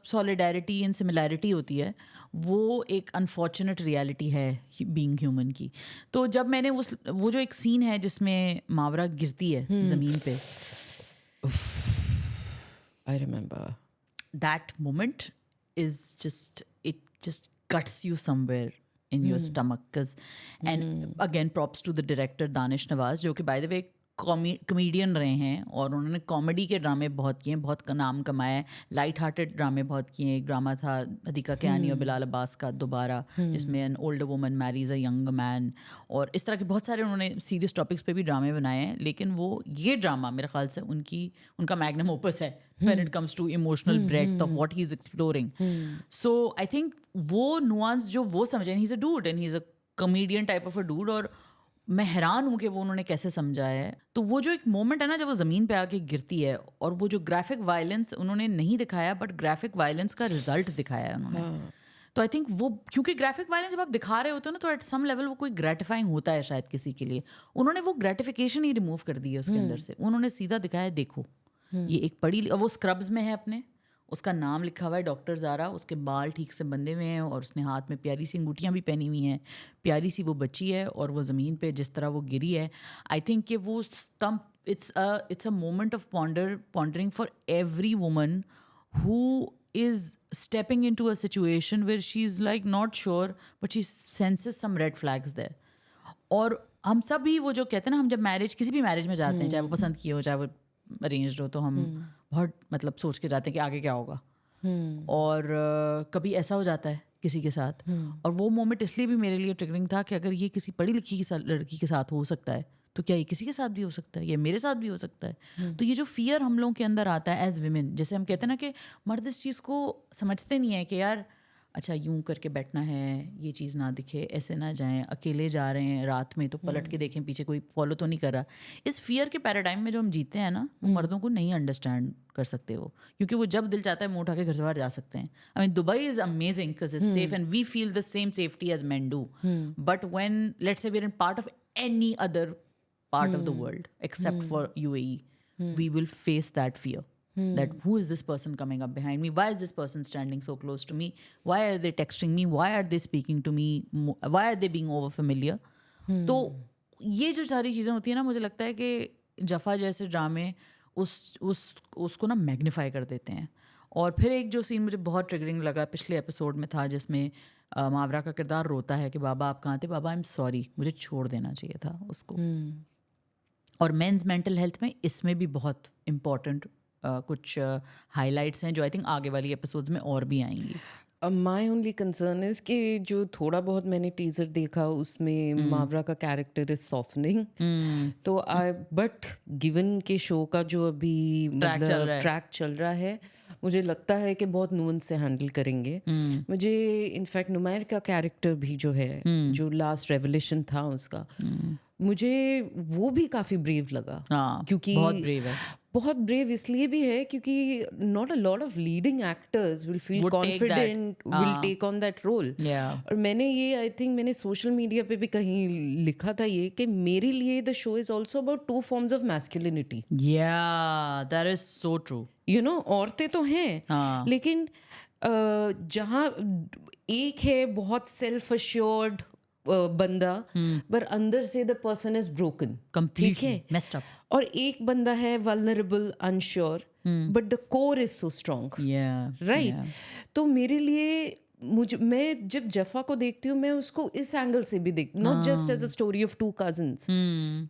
सॉलिडारिटी एंड सिमिलैरिटी होती है वो एक अनफॉर्चुनेट रियलिटी है बीइंग ह्यूमन की. तो जब मैंने वो जो एक सीन है जिसमें मावरा गिरती है ज़मीन पे, I remember that moment is just cuts you somewhere in your stomach. And again props to the director Danish Nawaz, जो कि by the way कॉमेडियन रहे हैं और उन्होंने कॉमेडी के ड्रामे बहुत किए हैं, बहुत का नाम कमाया है. लाइट हार्टेड ड्रामे बहुत किए हैं. एक ड्रामा था अधिका कियानी और बिलाल अब्बास का दोबारा, जिसमें an older woman Mary's a young man, और इस तरह के बहुत सारे उन्होंने सीरियस टॉपिक्स पे भी ड्रामे बनाए हैं. लेकिन वो ये ड्रामा मेरे ख्याल से उनका मैग्नम ओपस है when it comes to emotional breadth of what he's exploring. So I think वो nuance जो वो समझे, he's a dude and he's a comedian type of a dude, और मैं हैरान हूँ कि वो उन्होंने कैसे समझा है. तो वो जो एक मोमेंट है ना जब वो ज़मीन पे आके गिरती है, और वो जो ग्राफिक वायलेंस उन्होंने नहीं दिखाया बट ग्राफिक वायलेंस का रिजल्ट दिखाया है उन्होंने. तो आई थिंक वो, क्योंकि ग्राफिक वायलेंस जब आप दिखा रहे होते हो ना तो एट सम लेवल वो कोई ग्रेटिफाइंग होता है शायद किसी के लिए. उन्होंने वो ग्रेटिफिकेशन ही रिमूव कर दी है उसके अंदर से. उन्होंने सीधा दिखाया देखो ये एक पढ़ी, और वो स्क्रब्स में है अपने, उसका नाम लिखा हुआ है डॉक्टर ज़ारा, उसके बाल ठीक से बंधे हुए हैं और उसने हाथ में प्यारी सी अंगूठियाँ भी पहनी हुई हैं, प्यारी सी वो बच्ची है, और वो ज़मीन पे जिस तरह वो गिरी है, आई थिंक कि वो it's a moment of pondering for every woman who is stepping into a situation where she's like not sure but she senses some red flags there. और हम सब भी वो जो कहते हैं ना, हम जब किसी भी मैरिज में जाते हैं, चाहे वो पसंद किए हो चाहे वो अरेंज्ड हो, तो हम बहुत मतलब सोच के जाते हैं कि आगे क्या होगा. और कभी ऐसा हो जाता है किसी के साथ, और वो मोमेंट इसलिए भी मेरे लिए ट्रिगरिंग था कि अगर ये किसी पढ़ी लिखी लड़की के साथ हो सकता है तो क्या ये किसी के साथ भी हो सकता है, ये मेरे साथ भी हो सकता है. तो ये जो फियर हम लोगों के अंदर आता है एज विमेन, जैसे हम कहते हैं ना कि मर्द इस चीज़ को समझते नहीं है कि यार अच्छा यूं करके बैठना है, ये चीज़ ना दिखे, ऐसे ना जाएं, अकेले जा रहे हैं रात में तो पलट के देखें पीछे कोई फॉलो तो नहीं कर रहा. इस फियर के पैराडाइम में जो हम जीते हैं ना, वो मर्दों को नहीं अंडरस्टैंड कर सकते वो, क्योंकि वो जब दिल चाहता है मुंह उठा के घर से बाहर जा सकते हैं. I mean Dubai is amazing because it's safe and we feel the same safety as men do, but when let's say we are in part of any other part of the world except for UAE, we will face that fear. That who is this person coming up behind me? Why is this person standing so close to me? Why are they texting me? Why are they speaking to me? Why are they being over familiar? तो ये जो सारी चीज़ें होती है ना, मुझे लगता है कि जफ़ा जैसे ड्रामे उसको ना मैग्नीफाई कर देते हैं. और फिर एक जो सीन मुझे बहुत ट्रिगरिंग लगा पिछले एपिसोड में था, जिसमें मावरा का किरदार रोता है कि बाबा आप कहाँ थे, बाबा आई एम सॉरी, मुझे छोड़ देना चाहिए था उसको. और मेंस मेंटल हेल्थ में इसमें भी बहुत इम्पॉर्टेंट कुछ हाइलाइट्स हैं जो आई थिंक आगे वाली एपिसोड्स में और भी आएंगी. माई ओनली कंसर्न इज कि जो थोड़ा बहुत मैंने टीजर देखा उसमें मावरा का कैरेक्टर इज सॉफ्टनिंग. तो बट गिवन के शो का जो अभी ट्रैक चल रहा है, मुझे लगता है कि बहुत नुआंस से हैंडल करेंगे. मुझे इनफैक्ट नुमैर का कैरेक्टर भी जो है, जो लास्ट रेवलेशन था उसका, मुझे वो भी काफ़ी ब्रेव लगा. क्योंकि बहुत ब्रेव है. बहुत ब्रेव इसलिए भी है क्योंकि not a lot of leading actors will feel confident, will take on that role. और मैंने ये आई थिंक मैंने सोशल मीडिया पे भी कहीं लिखा था ये कि मेरे लिए the show is also about 2 forms of masculinity. That is so true. You know, औरतें तो हैं लेकिन जहाँ एक है बहुत सेल्फ अश्योर्ड बंदा, पर अंदर से the person is broken, completely messed up. और एक बंदा है vulnerable, unsure, but the core is so strong. Right? तो मेरे लिए मैं जब जफा को देखती हूँ मैं उसको इस एंगल से भी देखती हूँ, not just as a story of 2 cousins,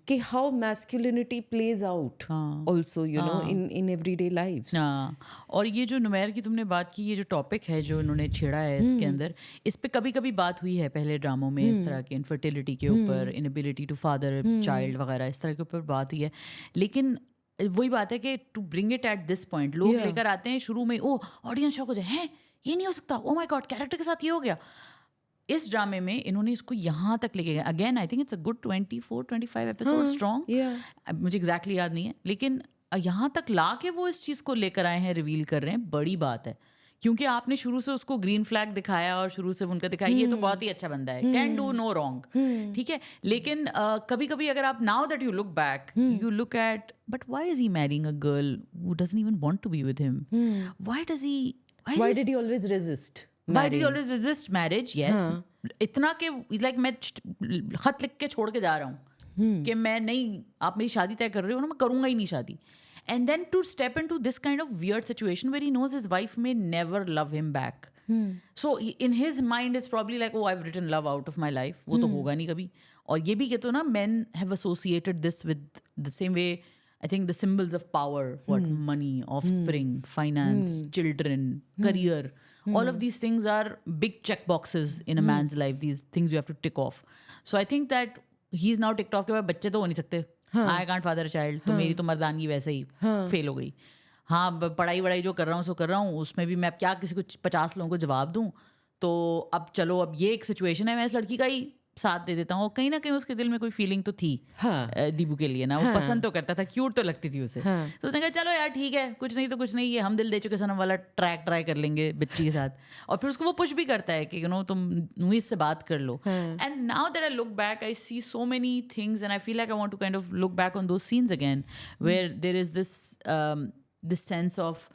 कि how masculinity plays out also you know in everyday lives. और ये जो नुमैर की तुमने बात की, ये जो टॉपिक है जो इन्होंने छेड़ा है इसके अंदर, इस पे कभी कभी बात हुई है पहले ड्रामों में, इस तरह के इनफर्टिलिटी के ऊपर, इनएबिलिटी टू फादर चाइल्ड वगैरह, इस तरह के ऊपर बात हुई है. लेकिन वही बात है कि to bring it at this point, लोग लेकर आते हैं शुरू में, ओ ऑडियंस शॉक हो जाए, हैं ये नहीं हो सकता, ओ माय गॉड कैरेक्टर के साथ ये हो गया। इस ड्रामे में इन्होंने इसको यहाँ तक लेके गए। Again I think it's a good 24-25 episode strong, मुझे एग्जैक्टली याद नहीं है, लेकिन यहाँ तक ला के वो इस चीज़ को लेकर आए हैं, रिवील कर रहे हैं, बड़ी बात है। क्योंकि आपने शुरू से उसको ग्रीन फ्लैग दिखाया और शुरू से उनका दिखाया ये तो बहुत ही अच्छा बंदा है, कैन डू नो रॉन्ग, ठीक है। लेकिन कभी कभी अगर आप now that you look back, you look at but why is he marrying a girl who doesn't even want to be with him, why does he, why did he always resist, Why does he always resist marriage? Yes. इतना के like मैं खत लिख के छोड़ के जा रहा हूँ कि मैं नहीं, आप मेरी शादी तय कर रहे हो ना, मैं करूँगा ही नहीं शादी. And then to step into this kind of weird situation where he knows his wife may never love him back. So in his mind it's probably like, oh, I've written love out of my life. वो तो होगा नहीं कभी. और ये भी कहते हो ना, men have associated this with the same way. I think the symbols of power, what money, offspring, finance, children, career. All of these things are big check boxes in a man's life. These things you have to tick off. So I think that he's now ticked off के बाद बच्चे तो हो नहीं सकते. I can't father a child. तो मेरी तो मर्दानगी वैसे ही फेल हो गई. हाँ, पढ़ाई वढ़ाई जो कर रहा हूँ सो कर रहा हूँ, उसमें भी मैं अब क्या किसी को 50 लोगों को जवाब दूँ. तो अब चलो, अब ये एक सिचुएशन है, मैं इस लड़की का ही साथ दे देता हूँ. कहीं ना कहीं उसके दिल में कोई फीलिंग तो थी दीबू के लिए ना, वो पसंद तो करता था, क्यूट तो लगती थी उसे. तो उसने कहा चलो यार ठीक है, कुछ नहीं तो कुछ नहीं, ये हम दिल दे चुके सनम वाला ट्रैक ट्राई कर लेंगे बच्ची के साथ. और फिर उसको वो पुश भी करता है कि यू नो तुम मूवीज से बात कर लो. And now that I look back I see so many things and I feel like I want to kind of look back on those scenes again where there is this sense of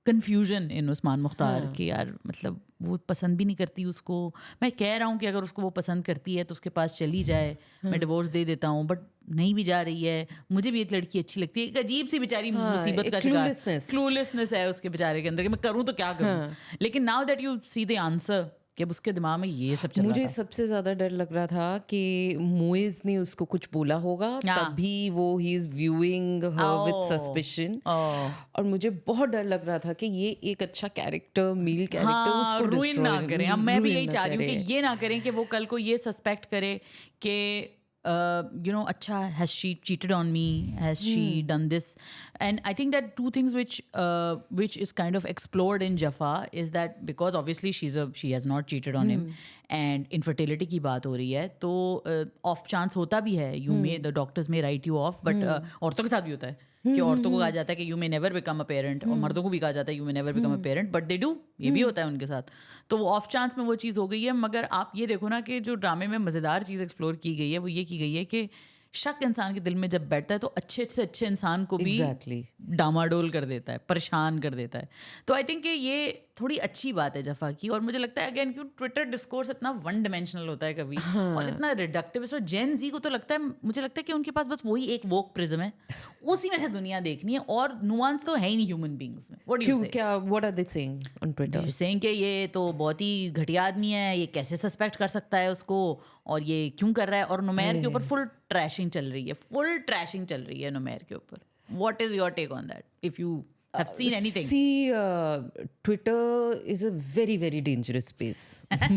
confusion in Usman Mukhtar कि यार मतलब वो पसंद भी नहीं करती उसको. मैं कह रहा हूँ कि अगर उसको वो पसंद करती है तो उसके पास चली जाए, मैं डिवोर्स दे देता हूँ, बट नहीं भी जा रही है. मुझे भी एक लड़की अच्छी लगती है, एक अजीब सी बेचारी मुसीबत का शिकार, क्लूलेसनेस है उसके बेचारे के अंदर कि मैं करूँ तो क्या करूँ. लेकिन now that you see the answer कि अब उसके दिमाग में ये सब चल रहा था. मुझे सबसे ज़्यादा डर लग रहा था कि मोइज ने उसको कुछ बोला होगा, तभी वो he is viewing her with suspicion. और मुझे बहुत डर लग रहा था कि ये एक अच्छा कैरेक्टर, मेल कैरेक्टर, उसको रूइन ना करें. अब मैं भी यही चाह रही हूँ कि ये ना करें कि वो कल को ये सस्पेक्ट करे कि you know, acha, has she cheated on me, has she done this? And I think that two things which is kind of explored in Jaffa is that because obviously she has not cheated on him and infertility की बात हो रही है, तो off chance होता भी है, you may, the doctors may write you off, but औरतों के साथ भी होता है कि औरतों को कहा जाता है कि you may never become a parent, और मर्दों को भी कहा जाता है you may never become a parent, but they do, ये भी होता है उनके साथ. तो वो ऑफ चांस में वो चीज़ हो गई है. मगर आप ये देखो ना कि जो ड्रामे में मज़ेदार चीज़ एक्सप्लोर की गई है वो ये की गई है कि शक इंसान के दिल में जब बैठता है तो अच्छे से अच्छे इंसान को भी डामाडोल कर देता है, परेशान कर देता है. तो आई थिंक कि ये थोड़ी अच्छी बात है जफा की. और मुझे लगता है अगेन क्यों ट्विटर डिस्कोर्स इतना वन डिमेंशनल होता है कभी, और इतना रिडक्टिव. और जेन जी को तो लगता है, मुझे लगता है कि उनके पास बस वही एक वोक प्रिज्म है, उसी में से दुनिया देखनी है, और नुआंस तो है ही नहीं ह्यूमन बींग्स में. What are they saying on Twitter? Saying कि ये तो बहुत ही घटिया आदमी है, ये कैसे सस्पेक्ट कर सकता है उसको, और ये क्यों कर रहा है. और नुमैर के ऊपर फुल ट्रैशिंग चल रही है, फुल ट्रैशिंग चल रही है नुमैर के ऊपर. What is your take on that if you have seen anything? See, Twitter is a very, very dangerous space.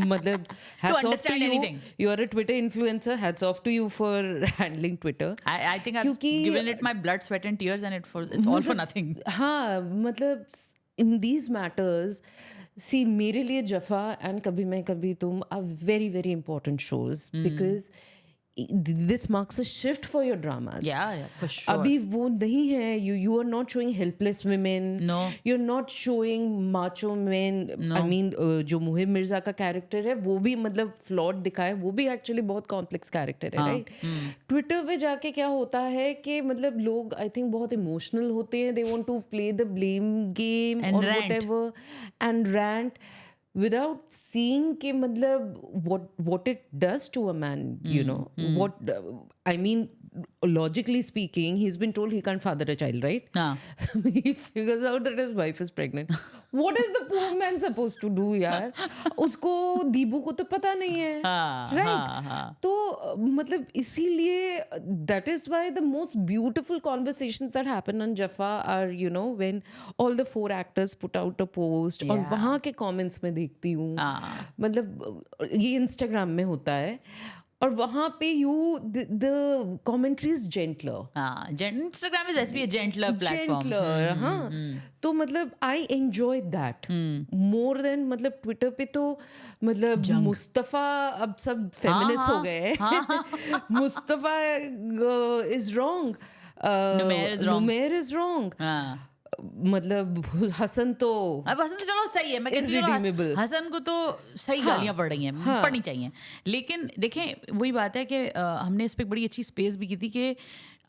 Matlab, hats off to you. Anything. You are a Twitter influencer. Hats off to you for handling Twitter. I think I've given it my blood, sweat and tears, and it's all for nothing. हाँ, मतलब in these matters, see, मेरे लिए जफा and कभी मैं कभी तुम are very, very important shows because this marks a shift for your dramas. Yeah, for sure. अभी वो नहीं है. You are not showing helpless women. No. You're not showing macho men. No. I mean, जो मुहिब मिर्जा का character है वो भी मतलब फ्लॉड दिखाया, वो भी एक्चुअली बहुत कॉम्प्लेक्स कैरेक्टर है, राइट? ट्विटर पे जाके क्या होता है कि मतलब लोग आई थिंक बहुत इमोशनल होते हैं. They want to play the blame game और whatever and rant without seeing कि मतलब what it does to a man, you know, what I mean, logically speaking, he's been told he can't father a child, right? He figures out that his wife is pregnant. What is the poor man supposed to do, यार? उसको दीबू को तो पता नहीं है, right? तो मतलब इसीलिए that is why the most beautiful conversations that happen on Jaffa are, you know, when all the 4 actors put out a post, और वहाँ के comments में देखती हूँ, मतलब ये Instagram में होता है, और वहां पे द कमेंट्री इज जेंटलर. हाँ, Instagram is SB a gentler platform. Gentler. हाँ, तो मतलब I enjoy that more than, मतलब ट्विटर पे तो मतलब मुस्तफा, अब सब फेमिनिस्ट हो गए हैं. Mustafa is wrong, Numair is wrong. मतलब हसन तो, अब हसन तो चलो सही है, मैं कहती हूँ हसन को तो सही गालियां पड़ रही हैं, पड़नी चाहिए. लेकिन देखें, वही बात है कि हमने इस पे बड़ी अच्छी स्पेस भी की थी कि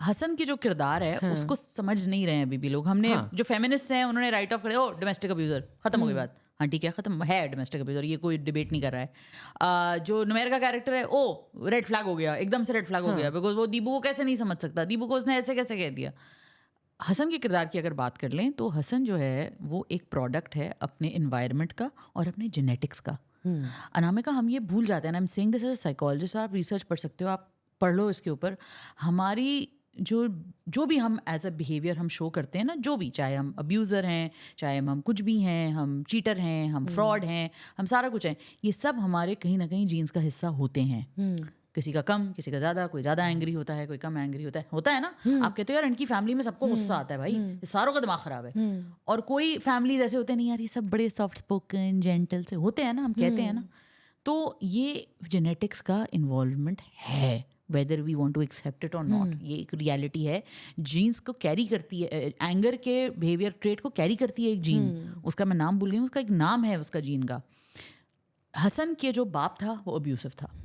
हसन की जो किरदार है उसको समझ नहीं रहे हैं अभी भी लोग. हमने जो फेमिनिस्ट हैं उन्होंने राइट ऑफ कर दिया, ओ डोमेस्टिक अब्यूजर, खत्म हो गई बात. हाँ ठीक है, खत्म है डोमेस्टिक अब्यूजर, ये कोई डिबेट नहीं कर रहा है. जो नुमेर का कैरेक्टर है, ओ रेड फ्लैग हो गया, एकदम से रेड फ्लैग हो गया, बिकॉज वो दीबू को कैसे नहीं समझ सकता, दीबू को उसने ऐसे कैसे कह दिया. हसन के किरदार की अगर बात कर लें तो हसन जो है वो एक प्रोडक्ट है अपने इन्वायरमेंट का और अपने जेनेटिक्स का. अनामिका, हम ये भूल जाते हैं ना, I am saying this as a psychologist, आप रिसर्च पढ़ सकते हो, आप पढ़ लो इसके ऊपर. हमारी जो भी हम एज अ बिहेवियर हम शो करते हैं ना, जो भी, चाहे हम अब्यूज़र हैं, चाहे हम कुछ भी हैं, हम चीटर हैं, हम फ्रॉड हैं, हम सारा कुछ हैं, ये सब हमारे कहीं ना कहीं जीन्स का हिस्सा होते हैं. किसी का कम, किसी का ज़्यादा, कोई ज़्यादा एंग्री होता है, कोई कम एंग्री होता है ना. आप कहते हो यार इनकी फैमिली में सबको गुस्सा आता है, भाई ये सारों का दिमाग ख़राब है. और कोई फैमिलीज ऐसे होते हैं, नहीं यार ये सब बड़े सॉफ्ट स्पोकन जेंटल से होते हैं ना, हम कहते हैं ना. तो ये जेनेटिक्स का इन्वॉल्वमेंट है, whether we want to accept it or not. ये एक रियलिटी है, जीन्स को कैरी करती है, एंगर के बिहेवियर ट्रेट को कैरी करती है एक जीन. उसका मैं नाम भूल गई, उसका एक नाम है उसका जीन का. हसन के जो बाप था वो अब्यूसिव था.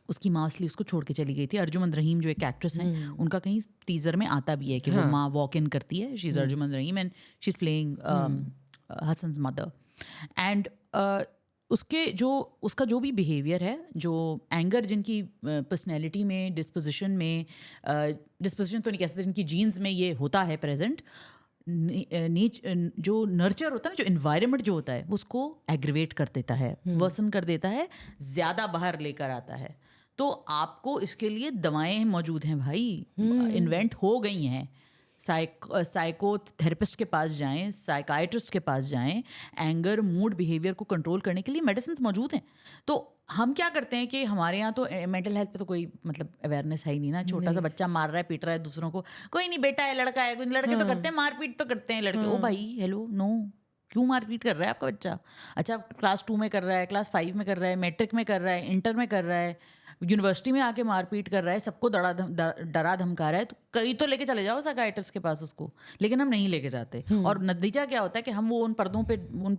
उसकी माँ असली उसको छोड़ के चली गई थी. अर्जुमंद रहीम जो एक एक्ट्रेस हैं, उनका कहीं टीजर में आता भी है कि वो माँ वॉक इन करती है, she is Arjumand Rahim and she is playing Hassan's mother. And उसका जो भी बिहेवियर है, जो एंगर जिनकी पर्सनैलिटी में, डिस्पोजिशन में, डिस्पोजिशन तो नहीं कह सकते, जिनकी जीन्स में ये होता है प्रेजेंट, जो नर्चर होता है ना, जो इन्वायरमेंट जो होता है, उसको एग्रीवेट कर देता है, वर्सन कर देता है, ज़्यादा बाहर लेकर आता है. तो आपको इसके लिए दवाएं मौजूद हैं भाई, इन्वेंट हो गई हैं. साइकोथेरेपिस्ट के पास जाएं, साइकाइट्रिस्ट के पास जाएं, एंगर मूड बिहेवियर को कंट्रोल करने के लिए मेडिसिन मौजूद हैं. तो हम क्या करते हैं कि हमारे यहाँ तो मेंटल हेल्थ पे तो कोई मतलब अवेयरनेस है ही नहीं ना. छोटा सा बच्चा मार रहा है, पीट रहा है दूसरों को, कोई नहीं बेटा है, लड़का है, कुछ लड़के तो करते हैं, मारपीट तो करते हैं लड़के. ओ भाई हेलो, नो, क्यों मारपीट कर रहा है आपका बच्चा? अच्छा, क्लास 2 में कर रहा है, क्लास 5 में कर रहा है, मैट्रिक में कर रहा है, इंटर में कर रहा है, यूनिवर्सिटी में आके मारपीट कर रहा है, सबको डरा धमका रहा है, तो कहीं तो लेके चले जाओ साइकाइट्रिस्ट के पास उसको. लेकिन हम नहीं लेके जाते. और नतीजा क्या होता है कि हम वो उन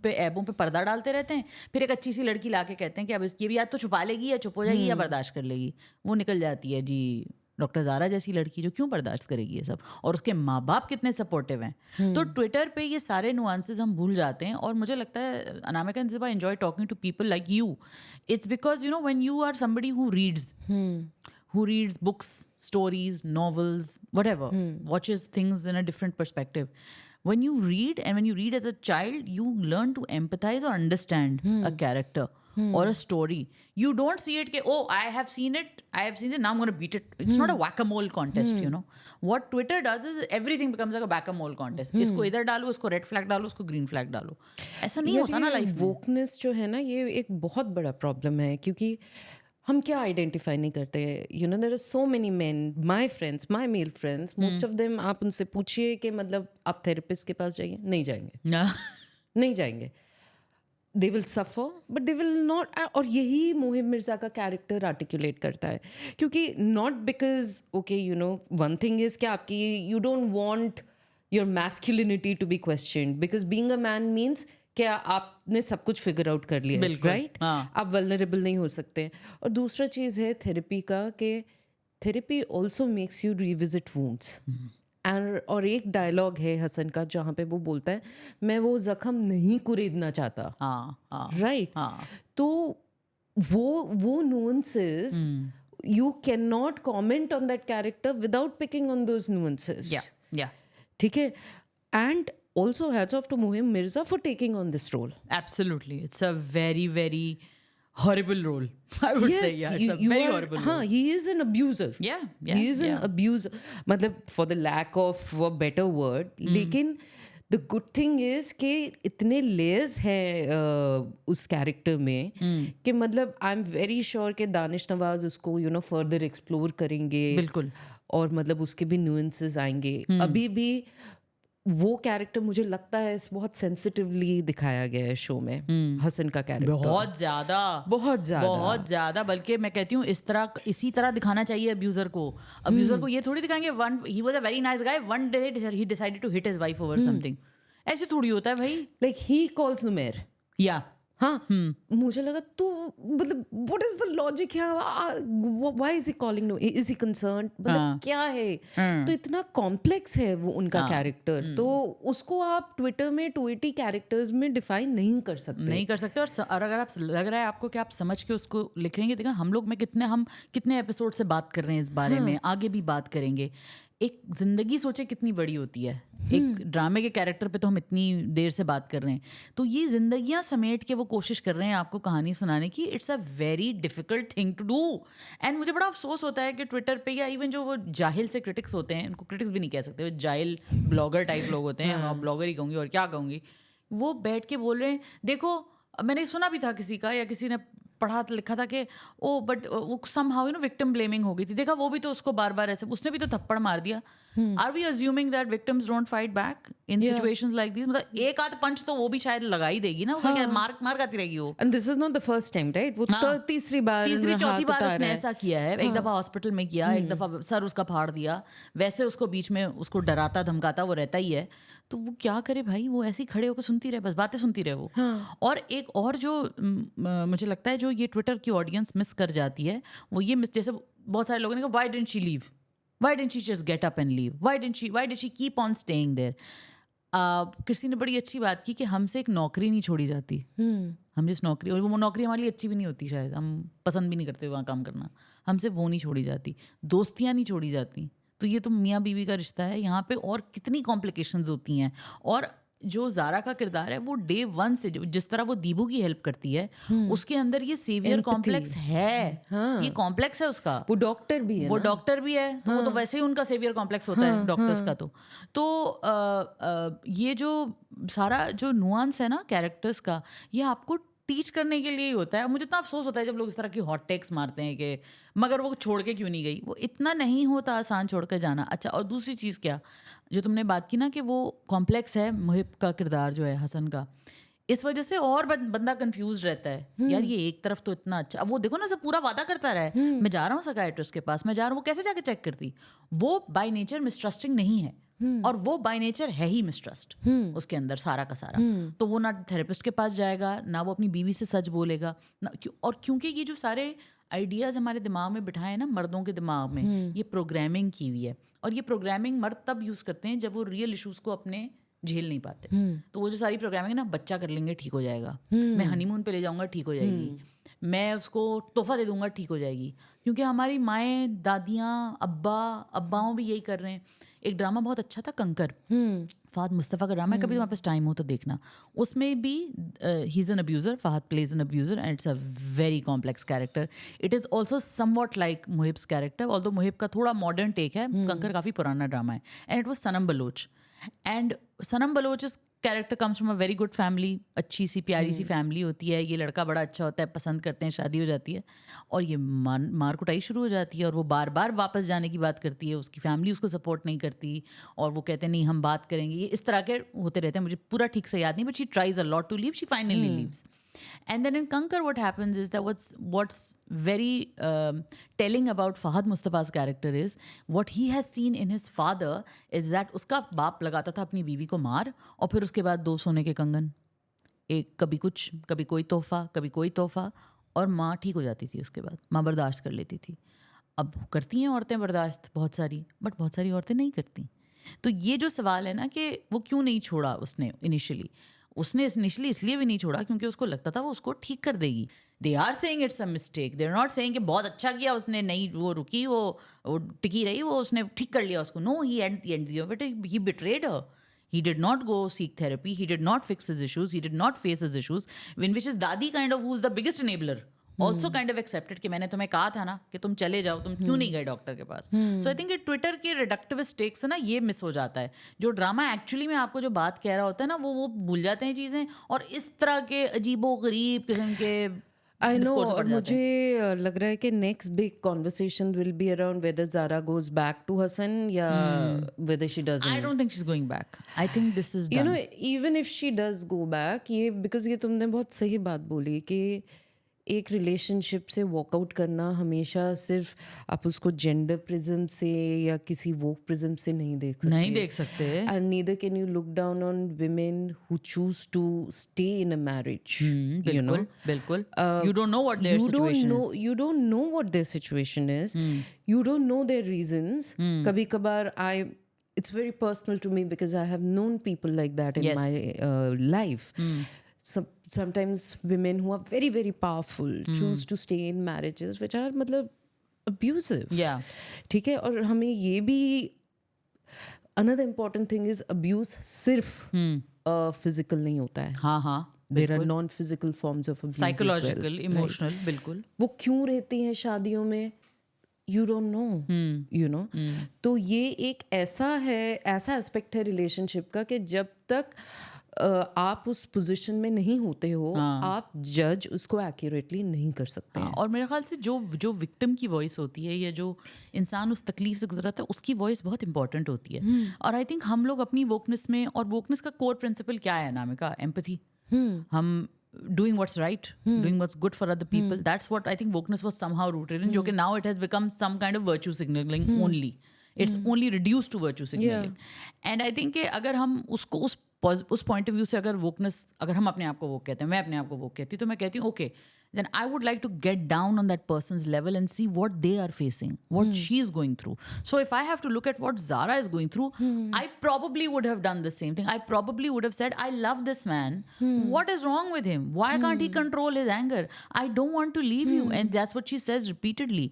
पे ऐबों पे पर्दा डालते रहते हैं. फिर एक अच्छी सी लड़की लाके कहते हैं कि अब ये भी या तो छुपा लेगी, या चुप हो जाएगी, या बर्दाश्त कर लेगी. वो निकल जाती है जी डॉक्टर ज़ारा जैसी लड़की, जो क्यों बर्दाश्त करेगी ये सब. और उसके माँ बाप कितने सपोर्टिव हैं. तो ट्विटर पे ये सारे नुआंसेस हम भूल जाते हैं. और मुझे लगता है Anamika and Ziba enjoy talking to people like you. It's because you know when you are somebody who reads books, stories, novels, whatever, watches things in a different perspective. When you read, and when you read as a child, you learn to empathize or understand a character or a story. You don't see it, oh, I have seen it, now I'm going to beat it. It's not a whack-a-mole contest, you know. What Twitter does is everything becomes like a whack-a-mole contest. इसको इधर डालो, उसको red flag डालो, उसको green flag डालो. ऐसा नहीं होता ना लाइफ में. वोकनेस जो है ना, ये एक बहुत बड़ा प्रॉब्लम है, क्योंकि हम क्या आइडेंटिफाई नहीं करते. You know, there are so many men, my friends, my male friends, most of them, आप उनसे पूछिए कि मतलब आप थेरेपिस्ट के पास जाइए, नहीं जाएंगे. नहीं जाएंगे. They will suffer but they will not. और यही मोहिब मिर्ज़ा का कैरेक्टर आर्टिकुलेट करता है, क्योंकि not because okay you know, one thing is कि आपकी you don't want your masculinity to be questioned, because being a man means क्या आपने सब कुछ फिगर आउट कर लिया, राइट? आप वल्नरेबल नहीं हो सकते. और दूसरा चीज़ है थेरेपी का, कि therapy also makes you revisit wounds. और एक डायलॉग है हसन का जहाँ पे वो बोलता है, मैं वो जख्म नहीं कुरेदना चाहता, राइट? तो वो nuances, you can not comment on that character without picking on those nuances. ठीक है. And also hats off to Mohib Mirza for taking on this role. Absolutely. It's a very, very horrible role. I would say, yeah, it's a very horrible role. He is an abuser. Yeah. He is an abuser. मतलब for the lack of a better word, लेकिन the good thing is कि इतने layers हैं उस character में कि मतलब I am very sure कि दानिश नवाज उसको फर्दर एक्सप्लोर करेंगे बिल्कुल। और मतलब उसके भी न्यूएंसेस आएंगे। अभी भी वो कैरेक्टर मुझे लगता है बहुत सेंसिटिवली दिखाया गया है शो में, हसन का कैरेक्टर बहुत ज्यादा, बल्कि मैं कहती हूँ इसी तरह दिखाना चाहिए अब्यूजर को ये थोड़ी दिखाएंगे he was a very nice guy, one day he decided to hit his wife over something, ऐसे थोड़ी होता है भाई। लाइक ही कॉल्स नुमेर, या हाँ, मुझे लगा तो मतलब what is the logic why is he calling, is he concerned, मतलब क्या है? तो इतना कॉम्प्लेक्स है वो उनका कैरेक्टर, तो उसको आप ट्विटर में 280 कैरेक्टर्स में डिफाइन नहीं कर सकते। और अगर आप लग रहा है आपको कि आप समझ के उसको लिखेंगे, देखा हम कितने एपिसोड से बात कर रहे हैं इस बारे में, आगे भी बात करेंगे। एक जिंदगी सोचे कितनी बड़ी होती है, एक ड्रामे के कैरेक्टर पे तो हम इतनी देर से बात कर रहे हैं, तो ये जिंदगियां समेट के वो कोशिश कर रहे हैं आपको कहानी सुनाने की। It's a very difficult thing to do. And मुझे बड़ा अफसोस होता है कि ट्विटर पे या इवन जो वो जाहिल से क्रिटिक्स होते हैं, उनको क्रिटिक्स भी नहीं कह सकते, वो जाहिल ब्लॉगर टाइप लोग होते हैं, ब्लॉगर ही कहूँगी और क्या कहूँगी, वो बैठ के बोल रहे हैं, देखो मैंने सुना भी था किसी का, या किसी ने पढ़ा लिखा था कि ओ बट वो समहाउ विक्टिम ब्लेमिंग हो गई थी, देखा वो भी तो उसको बार बार ऐसे, उसने भी तो थप्पड़ मार दिया। Are we assuming that victims don't fight back in situations like this? मतलब एक आध पंच तो वो भी शायद लगा ही देगी ना, वो क्या मार खाती रहेगी वो। And this is not the first time, right? वो तीसरी चौथी बार उसने ऐसा किया है। एक दफा हॉस्पिटल में किया, एक दफा सर उसका फाड़ दिया, वैसे उसको बीच में उसको डराता धमकाता वो रहता ही है, तो वो क्या करे भाई, वो ऐसे ही खड़े होकर सुनती रहे, बस बातें सुनती रहे वो। और एक और जो मुझे लगता है जो ये ट्विटर की ऑडियंस मिस कर जाती है, वो ये मिस, जैसे बहुत सारे लोगों ने कहा why didn't she leave, why didn't she just get up and leave, why did she keep on staying there. किसी ने बड़ी अच्छी बात की कि हमसे एक नौकरी नहीं छोड़ी जाती, हम जिस नौकरी, और वो नौकरी हमारे लिए अच्छी भी नहीं होती, शायद हम पसंद भी नहीं करते वहाँ काम करना, हमसे वो नहीं छोड़ी जाती, दोस्तियाँ नहीं छोड़ी जाती। तो ये तो मियाँ बीवी का रिश्ता है, यहाँ पे और कितनी कॉम्प्लिकेशंस होती हैं। और जो ज़ारा का किरदार है वो डे वन से जिस तरह वो दीबू की हेल्प करती है, उसके अंदर ये सेवियर कॉम्प्लेक्स है। ये कॉम्प्लेक्स है उसका। वो डॉक्टर भी है, तो वो तो वैसे ही उनका सेवियर कॉम्प्लेक्स होता है डॉक्टर्स का। तो ये जो सारा जो नुआंस है ना कैरेक्टर्स का, ये आपको टीच करने के लिए ही होता है। मुझे इतना अफसोस होता है जब लोग इस तरह की हॉट टेक्स मारते हैं कि मगर वो छोड़ के क्यों नहीं गई। वो इतना नहीं होता आसान छोड़ कर जाना। अच्छा, और दूसरी चीज़ क्या, जो तुमने बात की ना कि वो कॉम्प्लेक्स है मुहिब का किरदार जो है हसन का, इस वजह से और बंदा कंफ्यूज रहता है। यार ये एक तरफ तो इतना अच्छा, अब वो देखो ना सब पूरा वादा करता रहा है, मैं जा रहा हूँ साइकियाट्रिस्ट के पास, मैं जा रहा हूँ, वो कैसे जाके चेक करती? वो बाय नेचर मिसट्रस्टिंग नहीं है, और वो बाय नेचर है ही मिसट्रस्ट उसके अंदर सारा का सारा। तो वो ना थेरेपिस्ट के पास जाएगा, ना वो अपनी बीवी से सच बोलेगा ना, और क्योंकि ये जो सारे आइडियाज हमारे दिमाग में बिठाए ना मर्दों के दिमाग में, ये प्रोग्रामिंग की हुई है। और ये प्रोग्रामिंग मर्द तब यूज करते हैं जब वो रियल इश्यूज को अपने झेल नहीं पाते। तो वो जो सारी प्रोग्रामिंग है ना, बच्चा कर लेंगे ठीक हो जाएगा, मैं हनीमून पे ले जाऊंगा ठीक हो जाएगी, मैं उसको तोहफा दे दूंगा ठीक हो जाएगी। क्योंकि हमारी माएँ, दादियाँ, अब्बाओं भी यही कर रहे हैं। एक ड्रामा बहुत अच्छा था कंकर, फहद मुस्तफ़ा का ड्रामा है, कभी तुम्हारे पास टाइम हो तो देखना। उसमें भी he is an abuser, Fahad plays an abuser and it's a very complex character. It is also somewhat like Muhib's character, although Muhib का थोड़ा मॉडर्न टेक है, कंकर काफ़ी पुराना ड्रामा है। And it was Sanam Baloch, and Sanam Baloch character comes from a very good family, अच्छी सी प्यारी सी फैमिली होती है, ये लड़का बड़ा अच्छा होता है, पसंद करते हैं, शादी हो जाती है, और ये मार कुटाई शुरू हो जाती है, और वो बार बार वापस जाने की बात करती है, उसकी फैमिली उसको सपोर्ट नहीं करती, और वो कहते हैं नहीं हम बात करेंगे, ये इस तरह के होते रहते हैं। मुझे पूरा ठीक से याद नहीं, but she tries a lot to leave, she finally leaves. And then in Kankar, what happens is that what's very telling about Fahad Mustafa's character is what he has seen in his father is that उसका बाप लगाता था अपनी बीवी को मार, और फिर उसके बाद 2 सोने के कंगन, एक कभी कुछ, कभी कोई तोहफा, कभी कोई तोहफा, और माँ ठीक हो जाती थी उसके बाद, माँ बर्दाश्त कर लेती थी. अब करती हैं औरतें बर्दाश्त बहुत सारी, बट बहुत सारी औरतें नहीं करती. तो ये जो सवाल है ना कि वो क्यों नहीं छोड़ा उसने इनिशियली इसलिए भी नहीं छोड़ा क्योंकि उसको लगता था वो उसको ठीक कर देगी. They are saying it's a mistake, they are not saying कि बहुत अच्छा किया उसने, नहीं वो रुकी, वो टिकी रही, वो उसने ठीक कर लिया उसको. No, he at the end of it he betrayed her. He did not go seek therapy. He did not fix his issues. He did not face his issues. In which is Dadi kind of, who's the biggest enabler also kind of accepted कि मैंने तुम्हें कहा था ना कि तुम चले जाओ, तुम क्यों नहीं गए डॉक्टर के पास. सो आई थिंक ट्विटर के रिडक्टिव टेक्स है ना, ये मिस हो जाता है. जो ड्रामा एक्चुअली में आपको जो बात कह रहा होता है ना, वो भूल जाते हैं चीज़ें, और इस तरह के अजीबो गरीब किस्म के आई नो. discourse और बढ़ जाते हैं. मुझे लग रहा है कि next big conversation will be around whether Zara goes back to Hasan या whether she doesn't. I don't think she's going back. I think this is you done. No even if she does go back, ये because ये तुमने बहुत सही बात बोली कि एक रिलेशनशिप से वॉकआउट करना हमेशा सिर्फ आप उसको जेंडर प्रिज्म से या किसी वोक प्रिज्म से नहीं देख सकते. नहीं देख सकते. And neither can you look down on women who choose to stay in a marriage. You know, बिल्कुल. You don't know what their situation is. you don't know what their situation is. You don't know their reasons. कभी कभार it's very personal to me because I have known people like that in Yes. my life. Sometimes women who are very very powerful choose to stay in marriages which are मतलब abusive. Yeah. ठीक है. और हमें ये भी another important thing is abuse सिर्फ physical नहीं होता है. हाँ हाँ. There are non-physical forms of abuse. Psychological, as well, emotional, right? बिल्कुल. वो क्यों रहती हैं शादियों में? You don't know. You know. तो ये एक ऐसा एस्पेक्ट है रिलेशनशिप का कि जब तक आप उस पोजीशन में नहीं होते हो, आप जज उसको एक्यूरेटली नहीं कर सकते हैं. और मेरे ख्याल से जो विक्टिम की वॉइस होती है या जो इंसान उस तकलीफ से गुजरता है, उसकी वॉइस बहुत इंपॉर्टेंट होती है. और आई थिंक हम लोग अपनी वोकनेस में, और वोकनेस का कोर प्रिंसिपल क्या है नामिका? एम्पैथी. हम doing what's right, doing what's good for other people. That's what I think wokeness was somehow rooted in. जो कि now it has become some kind of virtue signaling only. It's only reduced to virtue signaling. And I think कि अगर हम उसको उस point of view से अगर wokeness, अगर हम अपने आप को वो कहते हैं, मैं अपने आप को वो कहती हूँ, तो मैं कहती हूँ okay, then I would like to get down on that person's level and see what they are facing, what she's going through. So if I have to look at what Zara is going through, I probably would have done the same thing. I probably would have said, I love this man. What is wrong with him? Why can't he control his anger? I don't want to leave you. And that's what she says repeatedly.